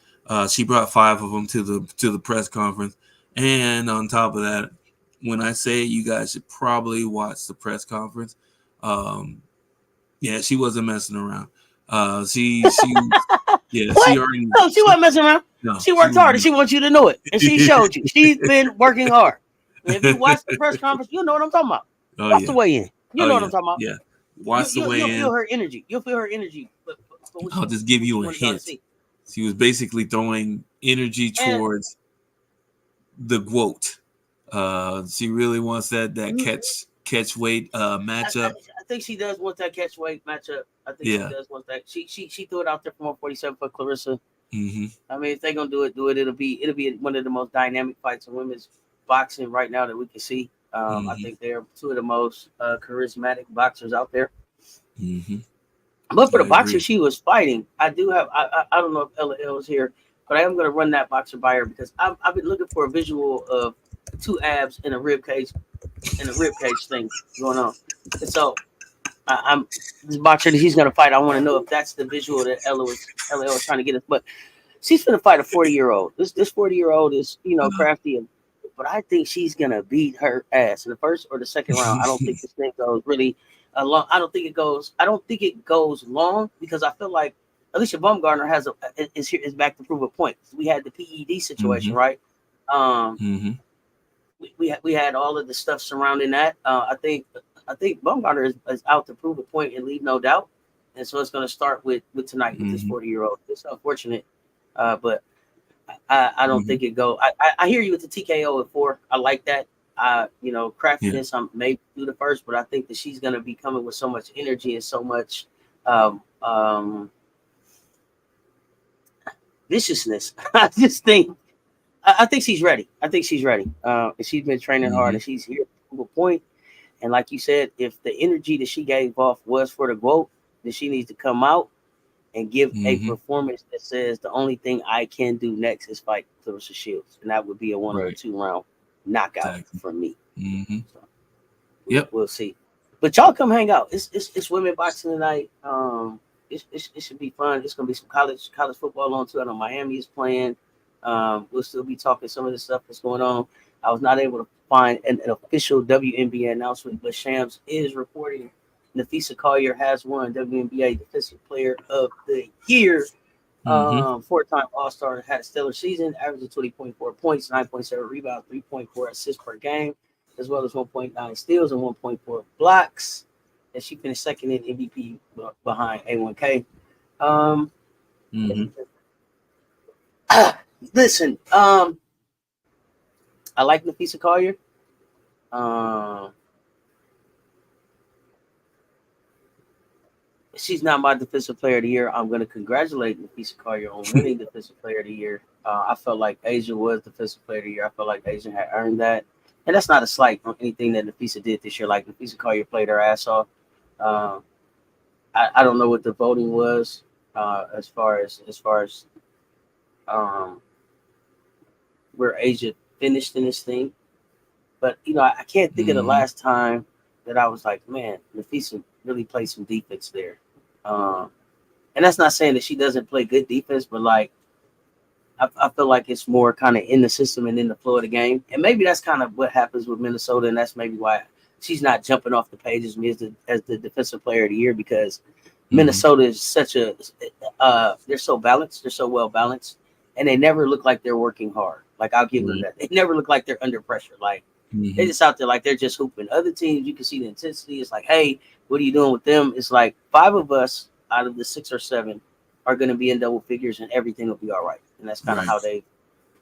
She brought 5 of them to the press conference. And on top of that, when I say you guys should probably watch the press conference, yeah, she wasn't messing around. She What? already. No, she wasn't messing around. No, she worked hard, and she wants you to know it. And she showed you. She's been working hard. And if you watch the press conference, you'll know what I'm talking about. Watch the weigh in. You know what I'm talking about. Yeah. Watch the weigh in. You'll feel her energy. You'll feel her energy. I'll just give you a hint. She was basically throwing energy towards the quote. She really wants that catch weight matchup. I think she does want that catch weight matchup. I think she does want that. She threw it out there for 147 for Clarissa. Mm-hmm. I mean, if they're gonna do it. It'll be one of the most dynamic fights in women's boxing right now that we can see. I think they're 2 of the most charismatic boxers out there. Mm-hmm. But for the boxer she was fighting, I don't know if Ella L is here, but I am going to run that boxer by her because I've been looking for a visual of 2 abs and a rib cage thing going on. And so I'm this boxer that he's going to fight. I want to know if that's the visual that Ella was trying to get us. But she's going to fight a 40-year-old. This 40-year-old is crafty, but I think she's going to beat her ass in the 1st or the 2nd round. I don't think this thing goes really. I don't think it goes long because I feel like Alicia Baumgardner is back to prove a point. We had the PED situation, right? We had all of the stuff surrounding that. I think Baumgardner is out to prove a point and leave no doubt. And so it's going to start with tonight with this 40-year-old. It's unfortunate, but I don't think it go. I hear you with the TKO at 4. I like that. Craftiness, I'm maybe do the 1st, but I think that she's going to be coming with so much energy and so much viciousness. I think she's ready. And she's been training hard, and she's here to a point. And like you said, if the energy that she gave off was for the GOAT, then she needs to come out and give a performance that says the only thing I can do next is fight Clarissa Shields, and that would be a 1 or 2 round knockout for me. So, we'll see. But y'all come hang out. It's women boxing tonight. It should be fun. It's gonna be some college football on too. I know Miami is playing. We'll still be talking some of the stuff that's going on. I was not able to find an official WNBA announcement, but Shams is reporting Nafisa Collier has won WNBA Defensive Player of the Year. 4-time All-Star, had a stellar season, averaging 20.4 points, 9.7 rebounds, 3.4 assists per game, as well as 1.9 steals and 1.4 blocks. And she finished 2nd in MVP behind A1K. Listen, I like Nafisa Collier. She's not my Defensive Player of the Year. I'm going to congratulate Nafisa Collier on winning Defensive Player of the Year. I felt like Asia was Defensive Player of the Year. I felt like Asia had earned that. And that's not a slight on anything that Nafisa did this year. Like, Nafisa Collier played her ass off. I don't know what the voting was as far as where Asia finished in this thing. But, I can't think of the last time that I was like, man, Nafisa really played some defense there. And that's not saying that she doesn't play good defense, but like I feel like it's more kind of in the system and in the flow of the game. And maybe that's kind of what happens with Minnesota, and that's maybe why she's not jumping off the page as the Defensive Player of the Year, because Minnesota is such a they're so balanced, they're so well balanced, and they never look like they're working hard. Like I'll give them that. They never look like they're under pressure. Like they're just out there like they're just hooping. Other teams, you can see the intensity. It's like, hey, what are you doing with them? It's like 5 of us out of the 6 or 7 are going to be in double figures, and everything will be all right. And that's kind of how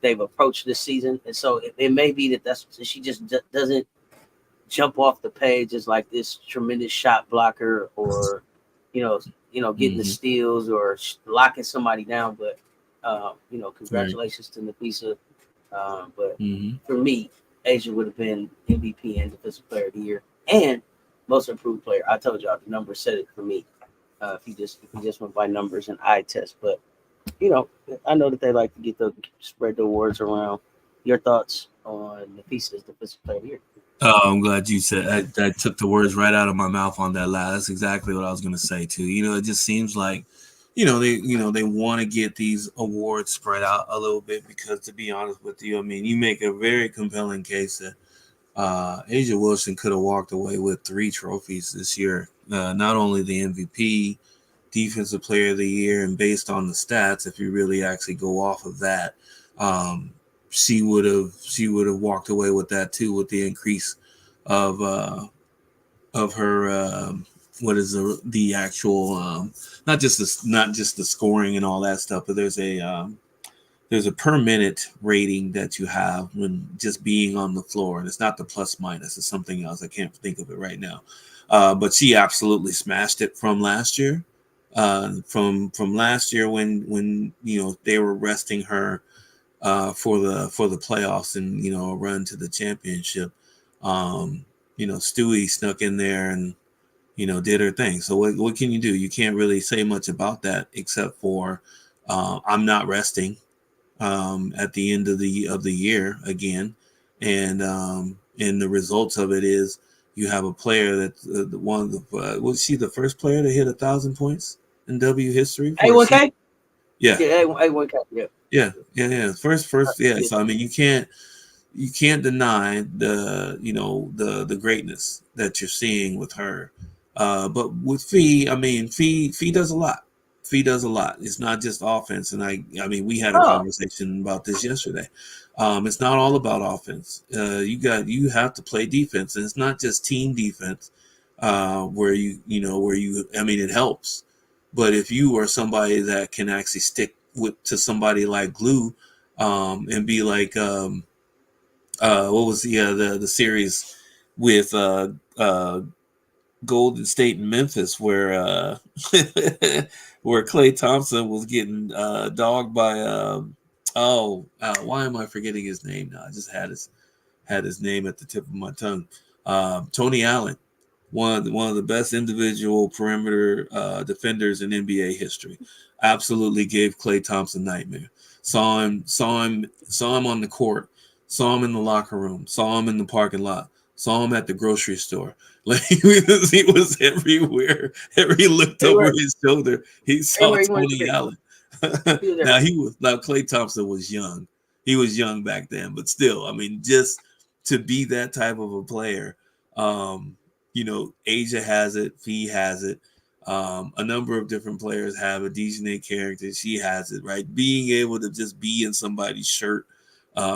they've approached this season. And so it may be that's she just doesn't jump off the page as like this tremendous shot blocker, or getting the steals or locking somebody down. But congratulations to Nafisa. But for me, Asia would have been MVP and Defensive Player of the Year and Most Improved Player. I told y'all the numbers said it for me. If you just went by numbers and eye test, but I know that they like to spread the awards around. Your thoughts on Nafisa's Defensive Player of the Year? Oh, I'm glad you said I took the words right out of my mouth on that last. That's exactly what I was going to say too. It just seems like, they want to get these awards spread out a little bit because, to be honest with you, I mean, you make a very compelling case that Asia Wilson could have walked away with 3 trophies this year. Not only the MVP, Defensive Player of the Year, and based on the stats, if you really actually go off of that, she would have walked away with that too, with the increase of her what is the actual not just the scoring and all that stuff, but there's a per minute rating that you have when just being on the floor, and it's not the plus minus, it's something else. I can't think of it right now, but she absolutely smashed it from last year. From last year when they were resting her for the playoffs and a run to the championship. Stewie snuck in there and did her thing. So what can you do? You can't really say much about that except for I'm not resting at the end of the year again, and the results of it is you have a player that's one of the was she the first player to hit 1,000 points in W history? A1K? Yeah. A1K. Yeah. First. Yeah. So I mean, you can't deny the greatness that you're seeing with her. But with Fee, I mean, Fee does a lot. Fee does a lot. It's not just offense. And I mean, we had a conversation about this yesterday. It's not all about offense. You have to play defense, and it's not just team defense where you I mean, it helps. But if you are somebody that can actually stick to somebody like glue, and be like, what was the series with Golden State and Memphis where where Klay Thompson was getting dogged by why am I forgetting his name now? I just had his name at the tip of my tongue. Tony Allen, one of the best individual perimeter defenders in NBA history, absolutely gave Klay Thompson nightmare. Saw him on the court, saw him in the locker room, saw him in the parking lot, saw him at the grocery store. Like he was everywhere. He looked over his shoulder, he saw Tony Allen. Now Klay Thompson was young. He was young back then, but still, I mean, just to be that type of a player. Asia has it, Fee has it. A number of different players have a Dejanay character. She has it, right? Being able to just be in somebody's shirt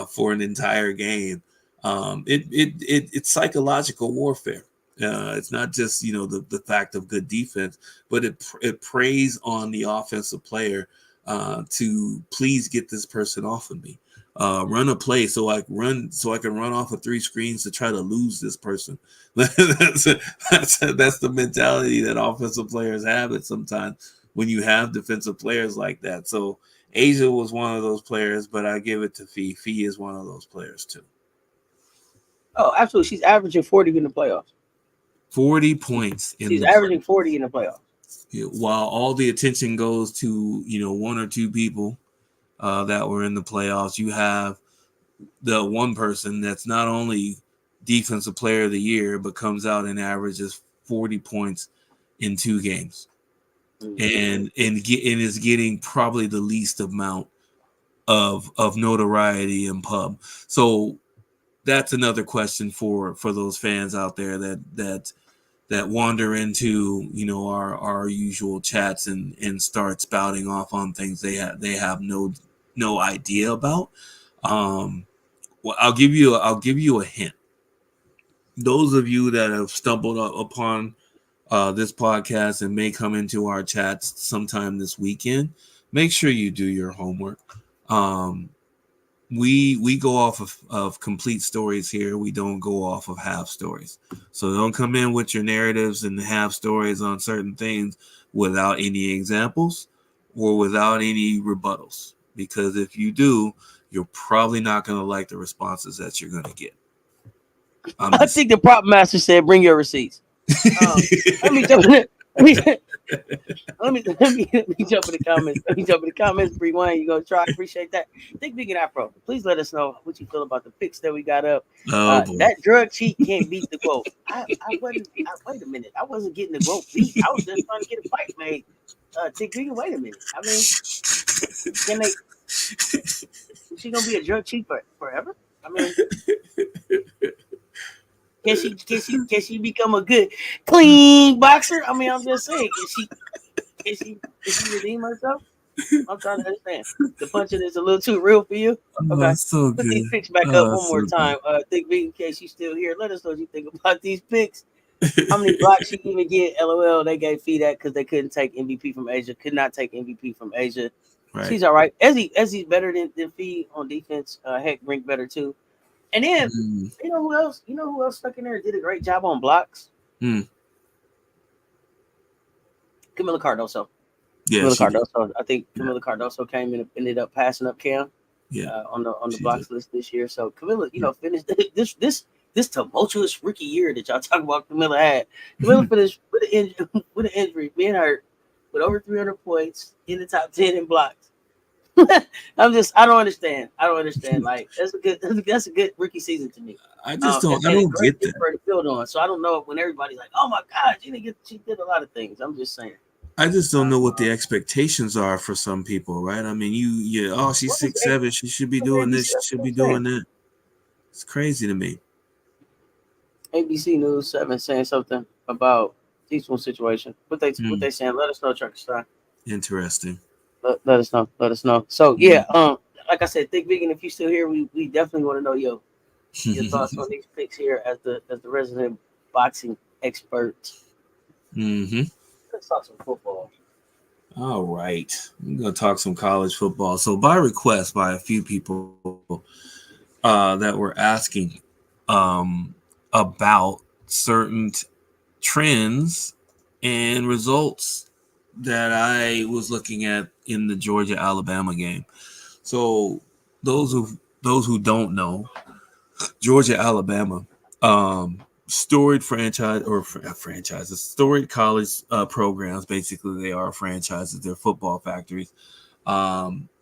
for an entire game. It's psychological warfare. It's not just the fact of good defense, but it preys on the offensive player to please get this person off of me. Run a play so I can run off of 3 screens to try to lose this person. that's the mentality that offensive players have at sometimes when you have defensive players like that. So Asia was one of those players, but I give it to Fee. Fee is one of those players too. Oh, absolutely. She's averaging 40 in the playoffs. 40 points. She's averaging 40 in the playoffs. Yeah, while all the attention goes to 1 or 2 people that were in the playoffs, you have the one person that's not only Defensive Player of the Year, but comes out and averages 40 points in 2 games, and is getting probably the least amount of notoriety in pub. So that's another question for those fans out there that wander into, you know, our usual chats and start spouting off on things they have no idea about. Well, I'll give you a hint. Those of you that have stumbled upon this podcast and may come into our chats sometime this weekend, make sure you do your homework. We go off of complete stories here. We don't go off of half stories. So don't come in with your narratives and half stories on certain things without any examples or without any rebuttals. Because if you do, you're probably not going to like the responses that you're going to get. I think the prop master said, "Bring your receipts." Let me jump in. Let me jump in the comments. Let me jump in the comments. Bree Wayne, you gonna try? Appreciate that. Think Big and Afro. Please let us know what you feel about the picks that we got up. That drug cheat can't beat the quote. Wait a minute. I wasn't getting the quote beat. I was just trying to get a fight made. Think Big, wait a minute. I mean, can they? Is she gonna be a drug cheat forever? I mean. Can she become a good clean boxer? I mean, I'm just saying, can she redeem herself? I'm trying to understand. The punching is a little too real for you. Okay, so put these picks back up one more time. Think Big, in case she's still here. Let us know what you think about these picks. How many blocks she even get? LOL. They gave Fee that because they couldn't take MVP from Asia. Could not take MVP from Asia. Right. She's all right. Ezzy's better than Fee on defense. Heck, Brink better too. And then you know who else? You know who else stuck in there and did a great job on blocks? Camila Cardoso. Yeah, Camila Cardoso. I think Camila Cardoso came in and ended up passing up Cam. Yeah, on the blocks list this year. So Camila, you know, finished this tumultuous rookie year that y'all talking about. Camila had. Camila finished with an injury, being hurt, with over 300 points in the top 10 in blocks. I don't understand. Like that's a good rookie season to me. I don't get that. To build on. So I don't know when everybody's like, "Oh my God, she did a lot of things." I'm just saying. I just don't know what the expectations are for some people, right? I mean, she's 6'7", she should be doing this, she should be doing that. It's crazy to me. ABC News 7 saying something about Teaspoon situation. What they saying? Let us know, Truckerstein. Interesting. Let us know. So yeah, like I said, Thick Vegan, if you're still here, we definitely want to know your thoughts on these picks here as the resident boxing expert. Let's talk some football. All right, we're gonna talk some college football. So by request by a few people that were asking about certain trends and results that I was looking at in the Georgia-Alabama game. So those who don't know, Georgia-Alabama, storied storied college programs. Basically, they are franchises. They're football factories.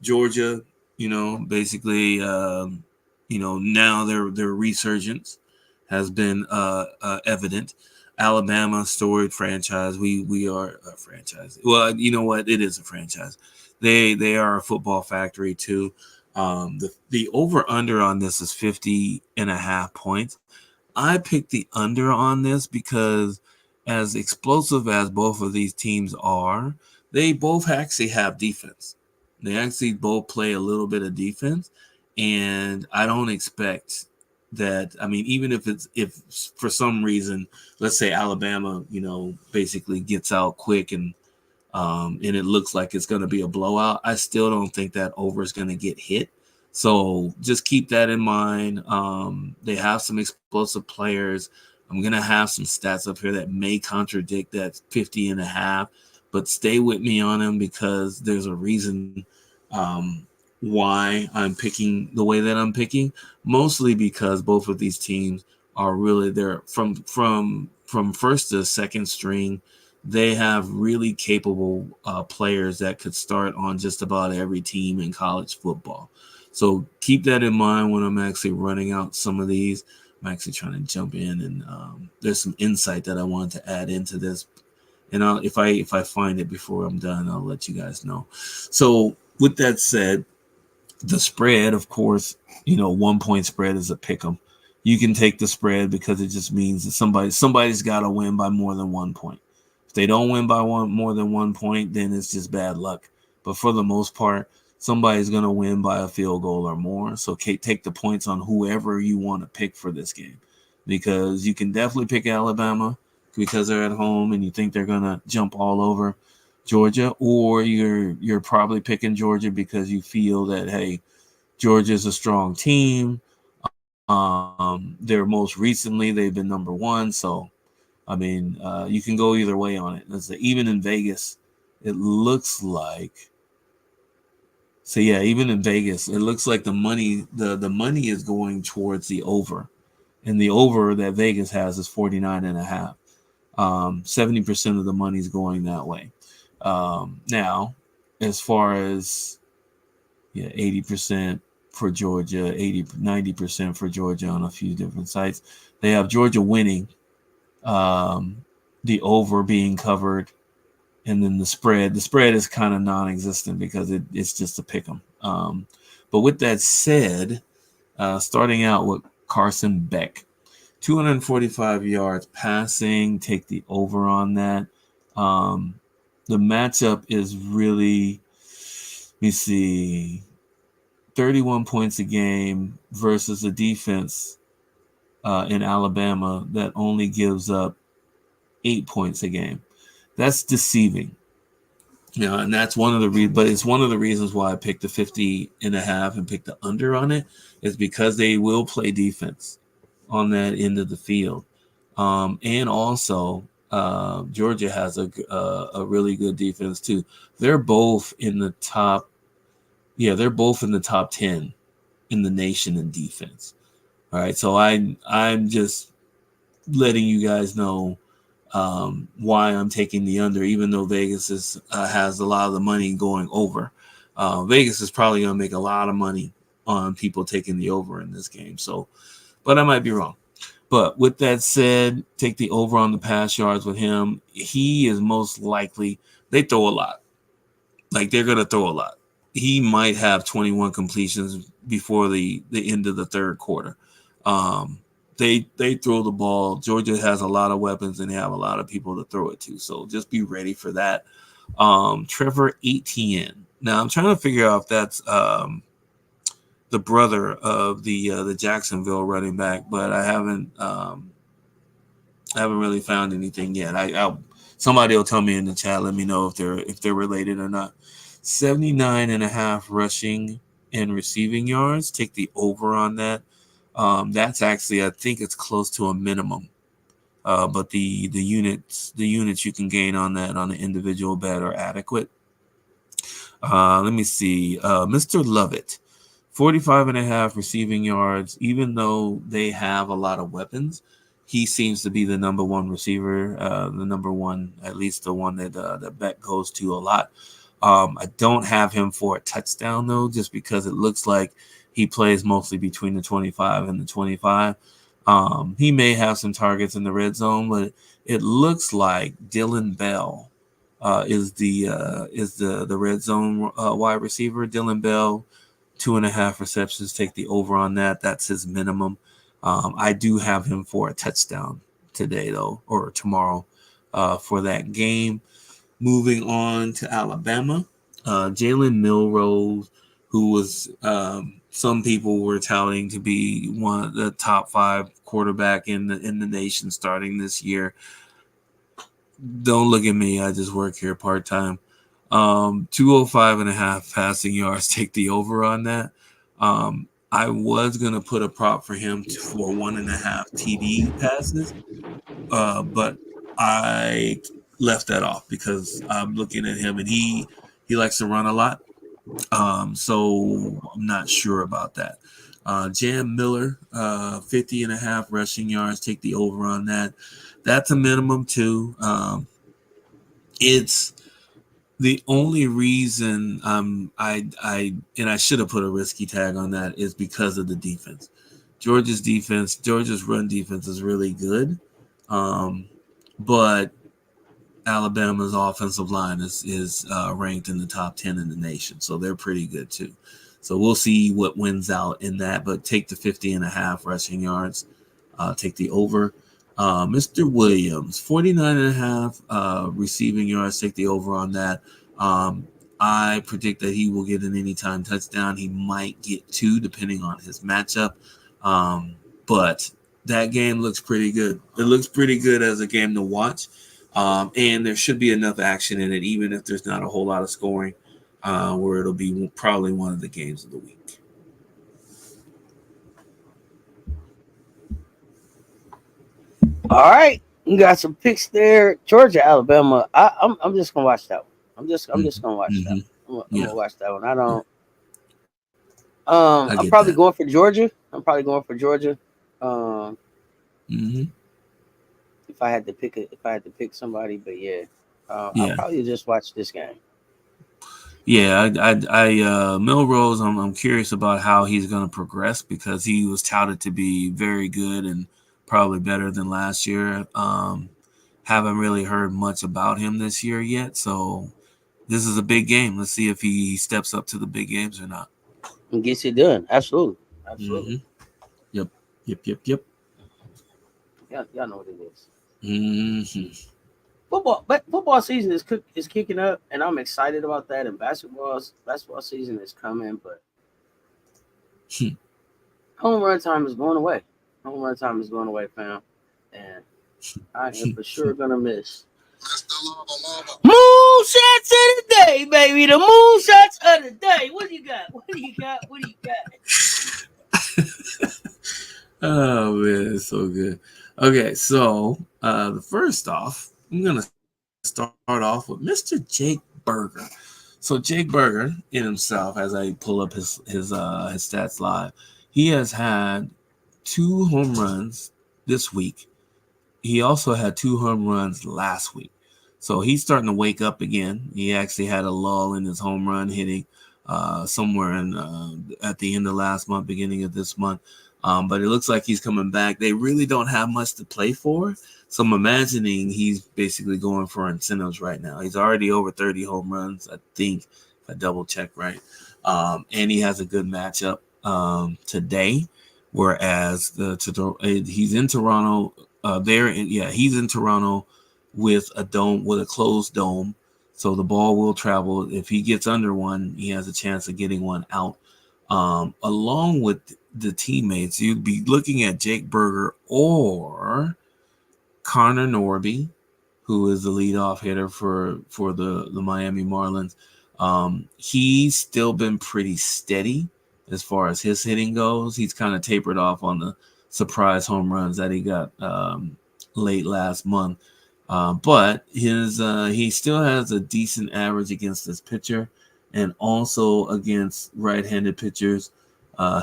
Georgia, basically, now their resurgence has been evident. Alabama, storied franchise. We are a franchise. Well, you know what? It is a franchise. They are a football factory too. The over under on this is 50.5 points. I picked the under on this because as explosive as both of these teams are, they both actually have defense. They actually both play a little bit of defense, and I don't expect that. I mean, even if for some reason, let's say Alabama, basically gets out quick and it looks like it's going to be a blowout, I still don't think that over is going to get hit. So just keep that in mind. They have some explosive players. I'm going to have some stats up here that may contradict that 50.5, but stay with me on them because there's a reason why I'm picking the way that I'm picking, mostly because both of these teams are really there from first to second string. They have really capable players that could start on just about every team in college football. So keep that in mind when I'm actually running out some of these. I'm actually trying to jump in, and there's some insight that I wanted to add into this. And if I find it before I'm done, I'll let you guys know. So with that said, the spread, of course, 1 point spread is a pick 'em. you can take the spread because it just means that somebody's got to win by more than 1 point. If they don't win by more than 1 point, then it's just bad luck. But for the most part, somebody's going to win by a field goal or more. So take the points on whoever you want to pick for this game, because you can definitely pick Alabama because they're at home and you think they're going to jump all over Georgia, or you're probably picking Georgia because you feel that, hey, Georgia's a strong team. They're most recently they've been number one, so I mean, you can go either way on it. Even in Vegas, it looks like. So yeah, even in Vegas, it looks like the money is going towards the over, and the over that Vegas has is 49.5. 70% of the money is going that way. Now, as far as 80% for Georgia, 90% for Georgia on a few different sites. They have Georgia winning, the over being covered, and then the spread. The spread is kind of non-existent because it's just a pick 'em. But with that said, starting out with Carson Beck, 245 yards passing. Take the over on that. The matchup is really, let me see, 31 points a game versus a defense in Alabama that only gives up 8 points a game. That's deceiving. And that's one of the reasons, but it's one of the reasons why I picked the 50.5 and picked the under on it, is because they will play defense on that end of the field. And also, Georgia has a really good defense too. They're both in the top. Yeah, they're both in the top 10 in the nation in defense. All right, so I'm just letting you guys know why I'm taking the under, even though Vegas has a lot of the money going over. Vegas is probably going to make a lot of money on people taking the over in this game. So, but I might be wrong. But with that said, take the over on the pass yards with him. He is most likely, they throw a lot. Like, they're going to throw a lot. He might have 21 completions before the end of the third quarter. They throw the ball. Georgia has a lot of weapons, and they have a lot of people to throw it to. So just be ready for that. Trevor Etienne. Now I'm trying to figure out if that's the brother of the Jacksonville running back, but I haven't really found anything yet. Somebody will tell me in the chat. Let me know if they're related or not. 79.5 rushing and receiving yards. Take the over on that. That's actually, I think it's close to a minimum. But the units you can gain on that on an individual bet are adequate. Let me see. Mr. Lovett, 45.5 receiving yards. Even though they have a lot of weapons, he seems to be the number one receiver, the number one, at least the one that bet goes to a lot. I don't have him for a touchdown, though, just because it looks like he plays mostly between the 25 and the 25. He may have some targets in the red zone, but it looks like Dylan Bell is the red zone wide receiver. Dylan Bell, 2.5 receptions. Take the over on that. That's his minimum. I do have him for a touchdown today, though, or tomorrow for that game. Moving on to Alabama, Jalen Milroe, who was some people were touting to be one of the top 5 quarterback in the nation starting this year. Don't look at me. I just work here part-time. 205.5 passing yards. Take the over on that. I was going to put a prop for him for 1.5 TD passes, but I left that off because I'm looking at him and he likes to run a lot. So I'm not sure about that. Jam Miller, 50.5 rushing yards. Take the over on that. That's a minimum too. It's the only reason I should have put a risky tag on that is because of the defense. Georgia's run defense is really good. But Alabama's offensive line is ranked in the top 10 in the nation, so they're pretty good too. So we'll see what wins out in that, but take the 50.5 rushing yards take the over. Mr. Williams, 49.5 receiving yards. Take the over on that. I predict that he will get an anytime touchdown. He might get two, depending on his matchup. But that game looks pretty good. It looks pretty good as a game to watch. And there should be enough action in it, even if there's not a whole lot of scoring, where it'll be probably one of the games of the week. All right, you got some picks there. Georgia, Alabama. I'm just gonna watch that one. I'm just gonna watch that. I'm gonna watch that one. I don't. I'm probably going for Georgia. If I had to pick somebody, but yeah, I'll probably just watch this game. Yeah, Melrose. I'm curious about how he's going to progress because he was touted to be very good and probably better than last year. Haven't really heard much about him this year yet, so this is a big game. Let's see if he steps up to the big games or not. And gets it done. Absolutely. Yep. Y'all know what it is. Football season is kicking up, and I'm excited about that. And basketball season is coming, but home run time is going away. Fam, and I am for sure gonna miss. Moonshots of the day, baby. The moonshots of the day. What do you got? Oh man, it's so good. Okay, so the first off, I'm gonna start off with Mr. Jake Berger. So Jake Berger in himself, as I pull up his stats live, he has had 2 home runs this week. He also had 2 home runs last week. So he's starting to wake up again. He actually had a lull in his home run hitting somewhere at the end of last month, beginning of this month. But it looks like he's coming back. They really don't have much to play for. So I'm imagining he's basically going for incentives right now. He's already over 30 home runs, I think, if I double check right. And he has a good matchup today. Whereas he's in Toronto. He's in Toronto with a closed dome. So the ball will travel. If he gets under one, he has a chance of getting one out. Along with the teammates, you'd be looking at Jake Berger or Connor Norby, who is the leadoff hitter for the Miami Marlins. He's still been pretty steady as far as his hitting goes. He's kind of tapered off on the surprise home runs that he got late last month. But he still has a decent average against this pitcher and also against right-handed pitchers.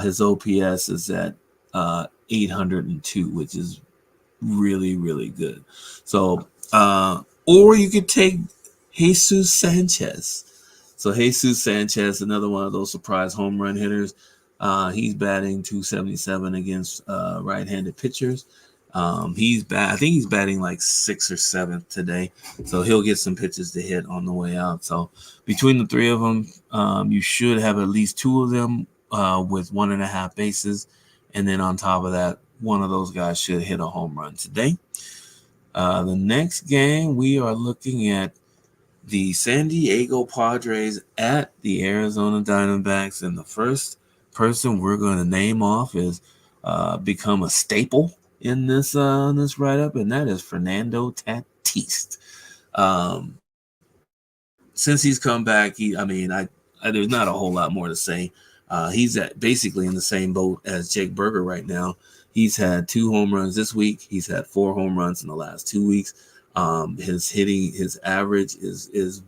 His OPS is at 802, which is really, really good. So, or you could take Jesus Sanchez. So Jesus Sanchez, another one of those surprise home run hitters. He's batting 277 against right-handed pitchers. I think he's batting like 6th or 7th today. So he'll get some pitches to hit on the way out. So between the 3 of them, you should have at least 2 of them with 1.5 bases. And then on top of that, one of those guys should hit a home run today. The next game, we are looking at the San Diego Padres at the Arizona Diamondbacks. And the first person we're going to name off is become a staple in this write-up, and that is Fernando Tatis. Since he's come back, there's not a whole lot more to say. He's basically in the same boat as Jake Berger right now. He's had 2 home runs this week. He's had 4 home runs in the last 2 weeks. His average is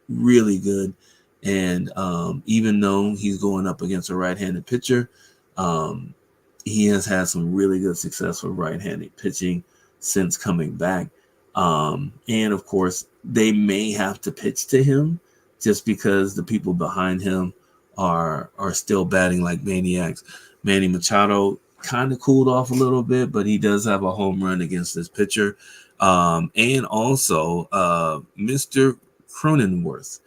really good, and even though he's going up against a right-handed pitcher, he has had some really good success with right-handed pitching since coming back. And of course, they may have to pitch to him just because the people behind him are still batting like maniacs. Manny Machado kind of cooled off a little bit, but he does have a home run against this pitcher. And also Mr. Cronenworth.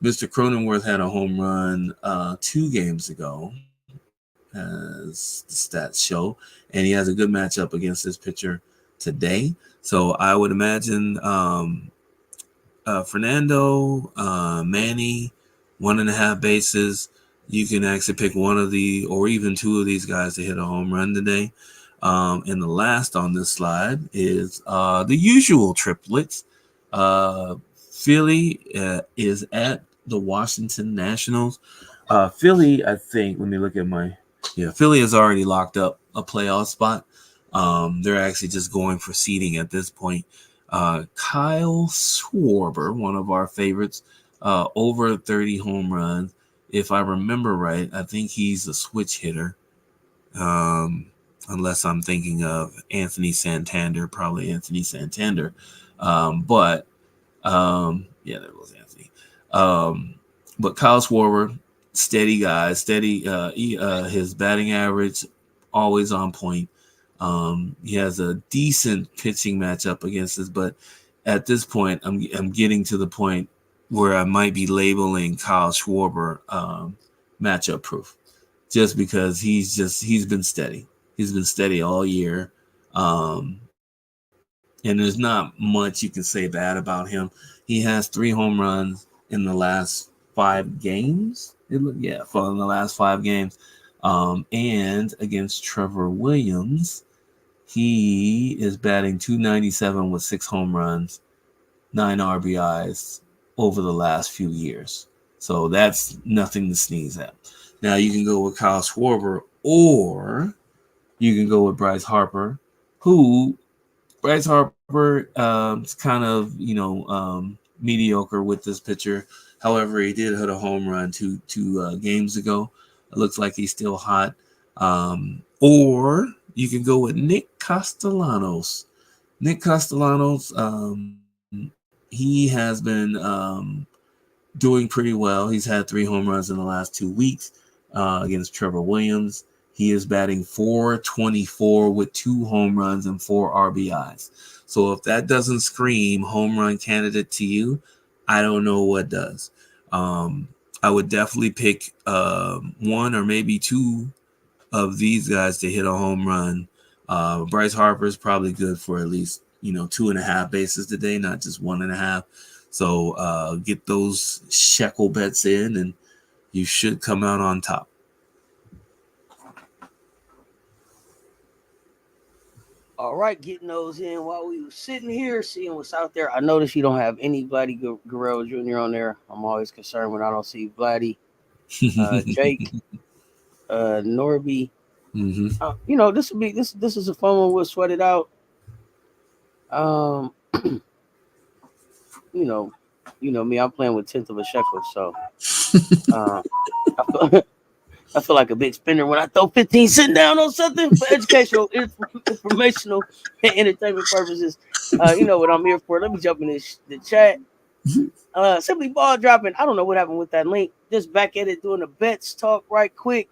Mr. Cronenworth had a home run 2 games ago as the stats show, and he has a good matchup against this pitcher today. So I would imagine Fernando, Manny, 1.5 bases. You can actually pick one of the, or even two of these guys to hit a home run today. And the last on this slide is the usual triplets. Philly is at the Washington Nationals. Philly, I think, let me look at Philly has already locked up a playoff spot. They're actually just going for seeding at this point. Kyle Schwarber, one of our favorites, over 30 home runs. If I remember right, I think he's a switch hitter. Unless I'm thinking of Anthony Santander, probably Anthony Santander. Yeah, there was Anthony. But Kyle Schwarber, steady guy, steady. His batting average always on point. He has a decent pitching matchup against us, but at this point, I'm getting to the point where I might be labeling Kyle Schwarber matchup proof, just because he's been steady. He's been steady all year. And there's not much you can say bad about him. He has 3 home runs in the last 5 games. In the last 5 games. And against Trevor Williams, he is batting 297 with 6 home runs, 9 RBIs over the last few years. So that's nothing to sneeze at. Now you can go with Kyle Schwarber, or you can go with Bryce Harper, who Bryce Harper is kind of, mediocre with this pitcher. However, he did hit a home run two games ago. It looks like he's still hot. Or you can go with Nick Castellanos. Nick Castellanos, he has been doing pretty well. He's had 3 home runs in the last 2 weeks against Trevor Williams. He is batting .424 with 2 home runs and 4 RBIs. So if that doesn't scream home run candidate to you, I don't know what does. I would definitely pick 1 or maybe 2 of these guys to hit a home run. Bryce Harper is probably good for at least 2.5 bases today, not just 1.5. So get those shekel bets in, and you should come out on top. All right, getting those in while we were sitting here, seeing what's out there. I noticed you don't have any Vladdy Guerrero Jr. on there. I'm always concerned when I don't see Vladdy, Jake, Norby. Mm-hmm. This is a fun one. We'll sweat it out. Me. I'm playing with 10th of a shekel, so I feel like a big spender when I throw 15 cents down on something for educational, informational, and entertainment purposes. What I'm here for. Let me jump in the chat. Simply ball dropping. I don't know what happened with that link. Just back at it doing the bets talk right quick.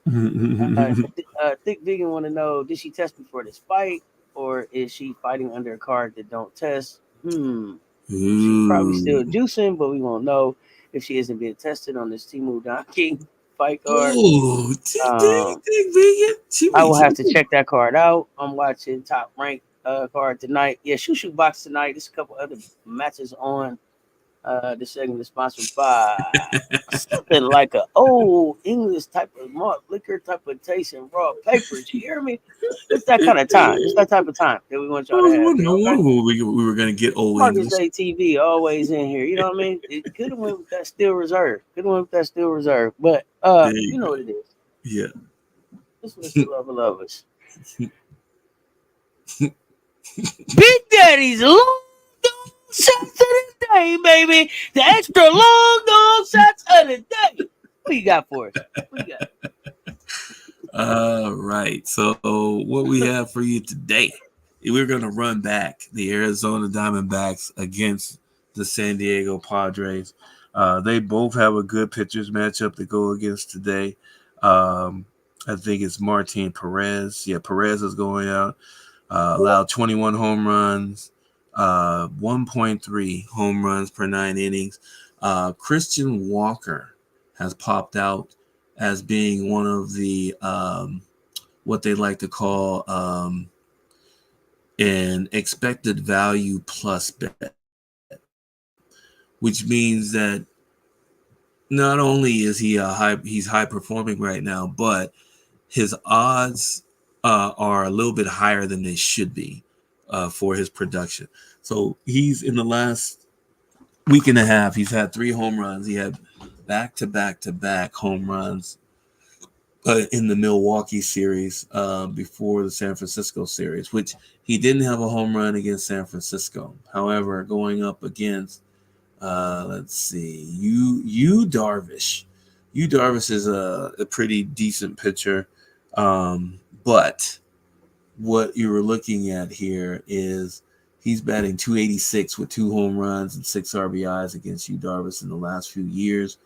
Thick Vegan want to know: did she test before this fight, or is she fighting under a card that don't test? She's probably still juicing, but we won't know if she isn't being tested on this Timu Don King fight card. I will have to check that card out. I'm watching Top Rank card tonight. Yeah, Shoot Box tonight. There's a couple other matches on. This segment is sponsored by something like a old English type of malt liquor type of taste and raw papers. You hear me? It's that kind of time. It's that type of time that we want y'all to have. We were going to get old Marcus ATV always in here. You know what I mean? It could have went with that Steel Reserve. But you know what it is. Yeah. This was the love of lovers. Big Daddy's long dog shots of the day, baby. The extra long dog shots of the day. What you got for us? What you got? All right. So what we have for you today, we're going to run back the Arizona Diamondbacks against the San Diego Padres. They both have a good pitchers matchup to go against today. I think it's Martin Perez. Yeah, Perez is going out. Allowed 21 home runs, 1.3 home runs per 9 innings. Christian Walker has popped out as being one of the what they like to call an expected value plus bet, which means that not only is he's high performing right now, but his odds are a little bit higher than they should be for his production. So he's in the last week and a half, he's had 3 home runs. He had back home runs in the Milwaukee series before the San Francisco series, which he didn't have a home run against San Francisco. However, going up against let's see, Darvish. Darvish is a pretty decent pitcher, but what you were looking at here is he's batting 286 with 2 home runs and 6 RBIs against Darvish in the last few years.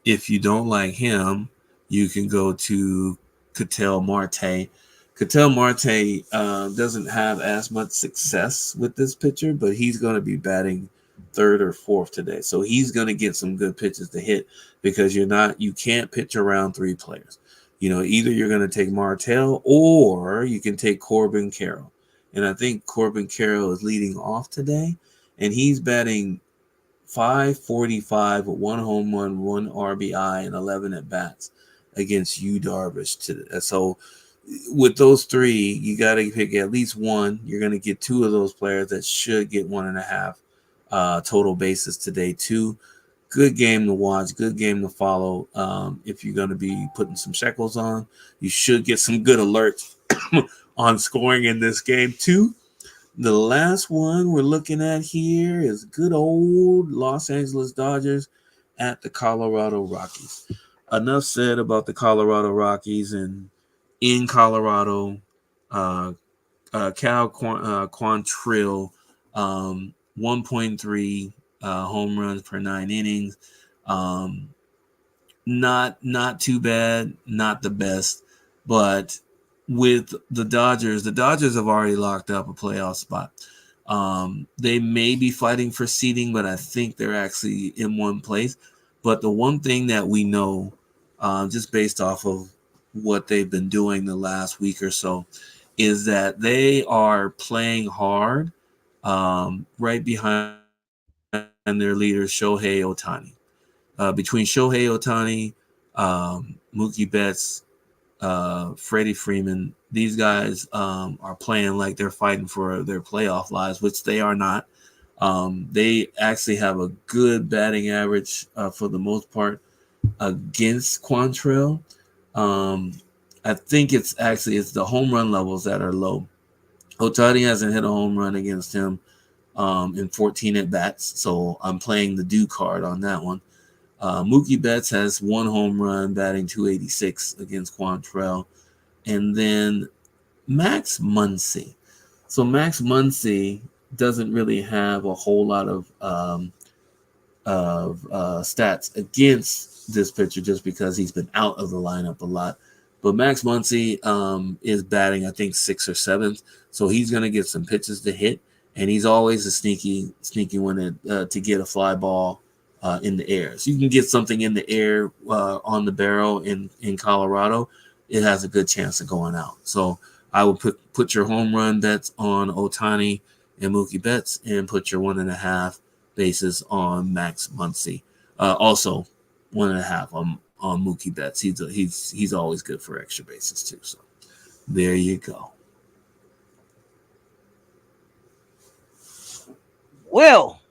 If you don't like him, you can go to Ketel Marte. Ketel Marte doesn't have as much success with this pitcher, but he's going to be batting third or fourth today. So he's going to get some good pitches to hit because you can't pitch around 3 players. Either you're going to take Martell or you can take Corbin Carroll. And I think Corbin Carroll is leading off today, and he's batting 545 with 1 home run, 1 RBI, and 11 at bats against Darvish today. So with those 3, you got to pick at least one. You're going to get 2 of those players that should get 1.5 total bases today too. Good game to watch, good game to follow. If you're going to be putting some shekels on, you should get some good alerts on scoring in this game too. The last one we're looking at here is good old Los Angeles Dodgers at the Colorado Rockies. Enough said about the Colorado Rockies. And in Colorado, Cal Quantrill, 1.3 home runs per 9 innings. Not too bad, not the best, but with the Dodgers have already locked up a playoff spot. They may be fighting for seeding, but I think they're actually in one place. But the one thing that we know, just based off of what they've been doing the last week or so, is that they are playing hard right behind their leader, Shohei Ohtani. Between Shohei Ohtani, Mookie Betts, Freddie Freeman, these guys are playing like they're fighting for their playoff lives, which they are not. They actually have a good batting average for the most part against Quantrill. I think it's the home run levels that are low. Ohtani hasn't hit a home run against him in 14 at bats, so I'm playing the do card on that one. Mookie Betts has 1 home run, batting 286 against Quantrill. And then Max Muncy. So Max Muncy doesn't really have a whole lot of stats against this pitcher just because he's been out of the lineup a lot. But Max Muncy is batting, I think, 6th or 7th. So he's going to get some pitches to hit. And he's always a sneaky one to get a fly ball in the air. So you can get something in the air on the barrel in Colorado. It has a good chance of going out. So I would put your home run bets on Ohtani and Mookie Betts and put your 1.5 bases on Max Muncy. Also 1.5 on Mookie Betts. He's always good for extra bases too. So there you go. Well,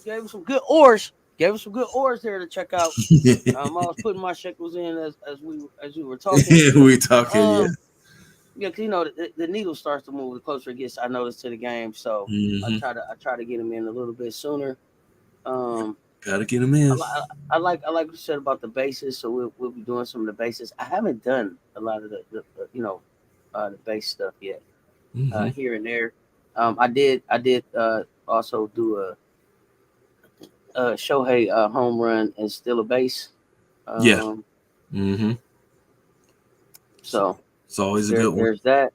gave us some good ors. Gave us some good ors there to check out. I was putting my shekels in as we were talking. We talking, yeah. Yeah, because the needle starts to move the closer it gets. I noticed to the game, so I try to get them in a little bit sooner. Gotta get them in. I like what you said about the bases, so we'll be doing some of the bases. I haven't done a lot of the base stuff yet, here and there. I did also do a Shohei home run and still a base. Yeah. So it's always a good one. There's that.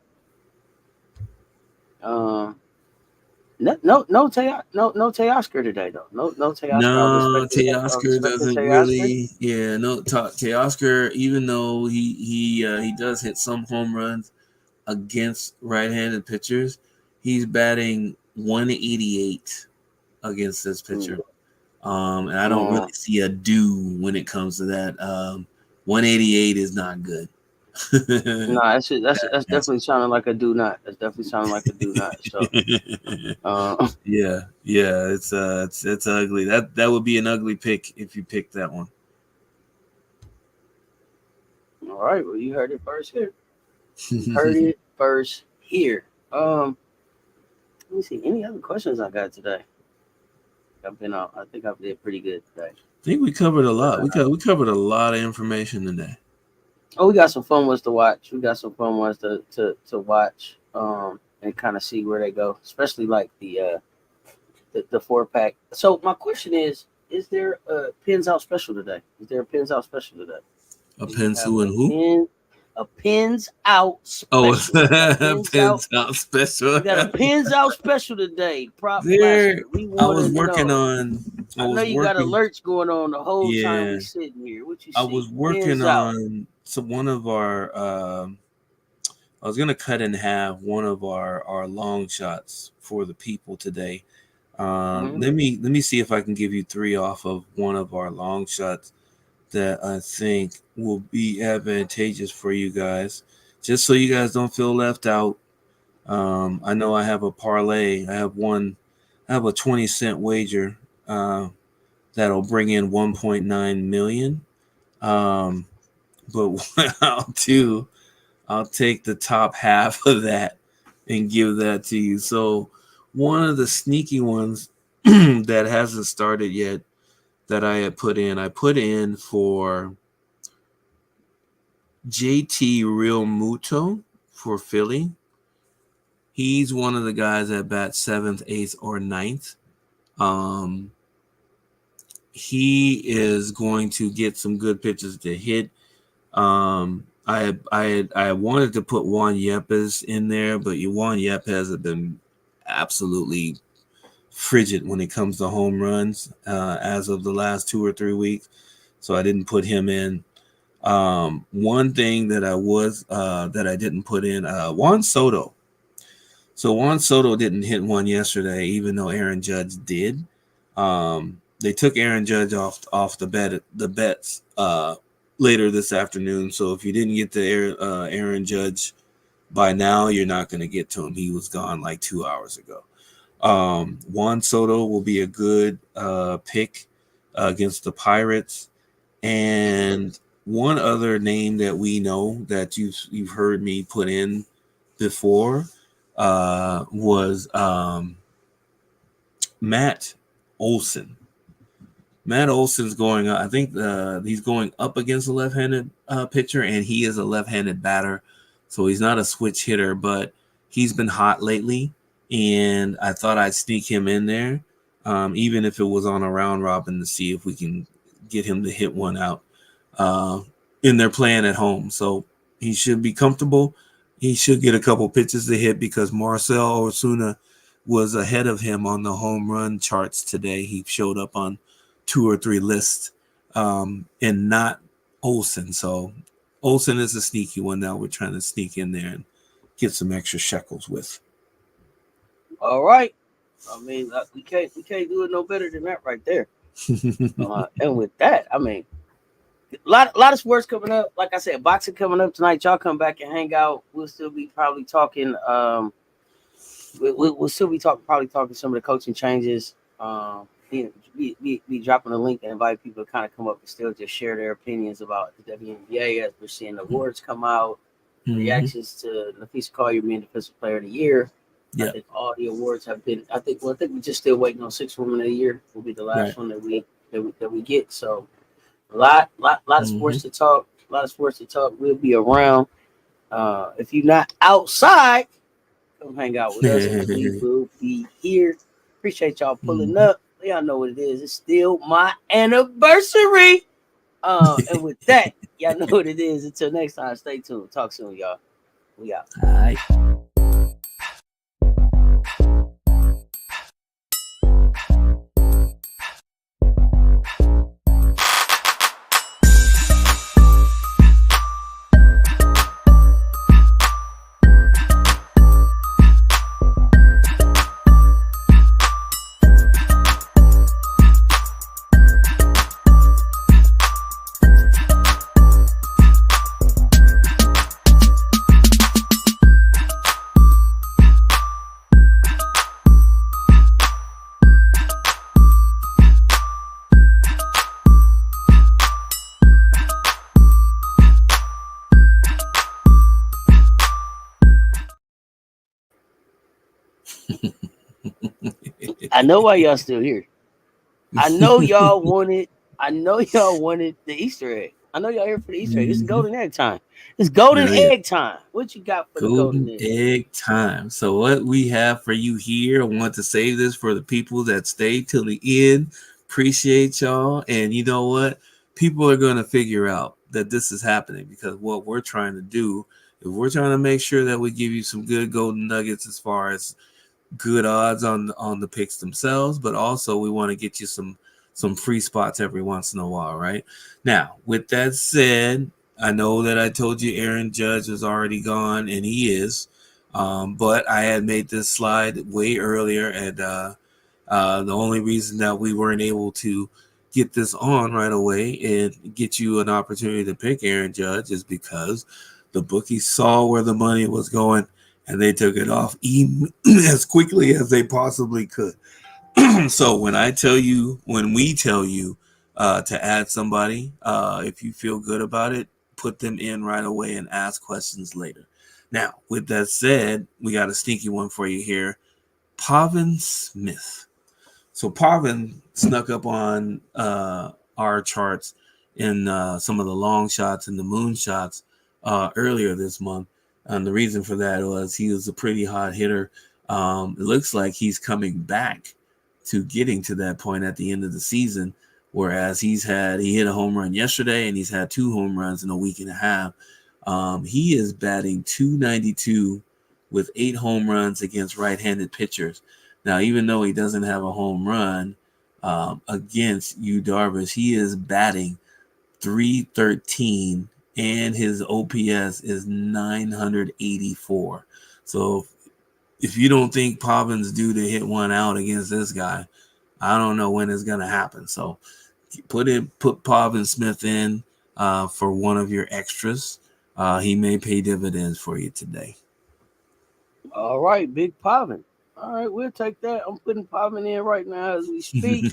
Teoscar today though. No Teoscar. No, I was Teoscar expecting doesn't Teoscar. really. Yeah, no, Teoscar. Even though he does hit some home runs against right-handed pitchers, he's batting 188 against this pitcher. And I don't really see a do when it comes to that. 188 is not good. No, that's definitely sounding like a do not. That's definitely sounding like a do not. So, yeah, it's ugly. That would be an ugly pick if you picked that one. all right. Well, you heard it first here. You heard it first here. Let me see. Any other questions I got today? I've been out. I think I did pretty good today. I think we covered a lot. We covered a lot of information today. Oh, we got some fun ones to watch. We got some fun ones to watch. And kind of see where they go, especially like the 4-pack. So my question is there a pins out special today? Is there a pins out special today? A pencil and who? A pins out special. Oh, pins out special. We got a pins out special today. There, I was working on. I know you got alerts going on the whole time we sitting here. What you see? I was working on one of our. I was gonna cut in half one of our long shots for the people today. Let me see if I can give you 3 off of one of our long shots that I think will be advantageous for you guys, just so you guys don't feel left out. I know I have a parlay. I have a 20-cent wager that'll bring in 1.9 million. But what I'll do, I'll take the top half of that and give that to you. So one of the sneaky ones that hasn't started yet that I put in for JT Real Muto for Philly. He's one of the guys that bats 7th, 8th, or 9th. He is going to get some good pitches to hit. I wanted to put Juan Yepes in there, but Juan Yepes has been absolutely frigid when it comes to home runs as of the last 2 or 3 weeks, so I didn't put him in. One thing that I didn't put in, Juan Soto. So Juan Soto didn't hit one yesterday, even though Aaron Judge did. They took Aaron Judge off the bets later this afternoon. So if you didn't get to Aaron Judge by now, you're not going to get to him. He was gone like 2 hours ago. Juan Soto will be a good pick against the Pirates. And one other name that we know that you've heard me put in before was Matt Olson. Matt Olson's going up. I think he's going up against a left-handed pitcher, and he is a left-handed batter. So he's not a switch hitter, but he's been hot lately, and I thought I'd sneak him in there, even if it was on a round robin, to see if we can get him to hit one out. And they're playing at home, so he should be comfortable. He should get a couple pitches to hit because Marcell Ozuna was ahead of him on the home run charts today. He showed up on 2 or 3 lists, and not Olson. So Olson is a sneaky one that we're trying to sneak in there and get some extra shekels with. All right. I mean, we can't do it no better than that right there. And with that, I mean, a lot of sports coming up. Like I said, boxing coming up tonight. Y'all come back and hang out. We'll still be probably talking. We'll still be talking some of the coaching changes. Be dropping a link and invite people to kind of come up and still just share their opinions about the WNBA as we're seeing the awards come out. Reactions to Nafisa Collier being Defensive Player of the Year. Yeah. I think all the awards have been. I think we're just still waiting on 6 Women of the Year. Will be the last one that we get. So a lot of sports to talk. A lot of sports to talk. We'll be around. If you're not outside, come hang out with us. We will be here. Appreciate y'all pulling up. Y'all know what it is. It's still my anniversary. And with that, y'all know what it is. Until next time, stay tuned. Talk soon, y'all. We out. All right. I know why y'all still here. I know y'all wanted. I know y'all wanted the Easter egg. I know y'all here for the Easter egg. This is golden egg time. It's golden egg time. What you got for the golden egg time? So what we have for you here, I want to save this for the people that stay till the end. Appreciate y'all. And you know what? People are going to figure out that this is happening because what we're trying to do is we're trying to make sure that we give you some good golden nuggets as far as good odds on the picks themselves, but also we want to get you some free spots every once in a while, right? Now, with that said, I know that I told you Aaron Judge was already gone, and he is, but I had made this slide way earlier, and the only reason that we weren't able to get this on right away and get you an opportunity to pick Aaron Judge is because the bookies saw where the money was going and they took it off as quickly as they possibly could. So when we tell you to add somebody, if you feel good about it, put them in right away and ask questions later. Now, with that said, we got a sneaky one for you here. Pavin Smith. So Pavin snuck up on our charts in some of the long shots and the moon shots earlier this month. And the reason for that was he was a pretty hot hitter. It looks like he's coming back to getting to that point at the end of the season, whereas he hit a home run yesterday and he's had 2 home runs in a week and a half. He is batting .292 with 8 home runs against right-handed pitchers. Now, even though he doesn't have a home run against Yu Darvish, he is batting .313 and his OPS is 984. So if you don't think Pavin's due to hit one out against this guy, I don't know when it's going to happen. So put Pavin Smith in for one of your extras. He may pay dividends for you today. All right, big Pavin. All right, we'll take that. I'm putting Pavin in right now as we speak.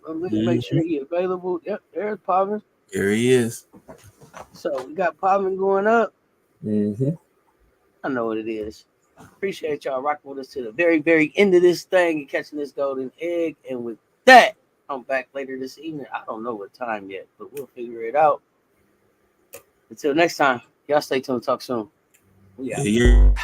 I'm going to make sure he's available. Yep, there's Pavin. There he is. So we got Pavin going up. Mm-hmm. I know what it is. Appreciate y'all rocking with us to the very, very end of this thing and catching this golden egg. And with that, I'm back later this evening. I don't know what time yet, but we'll figure it out. Until next time, y'all stay tuned. Talk soon. We out. Yeah.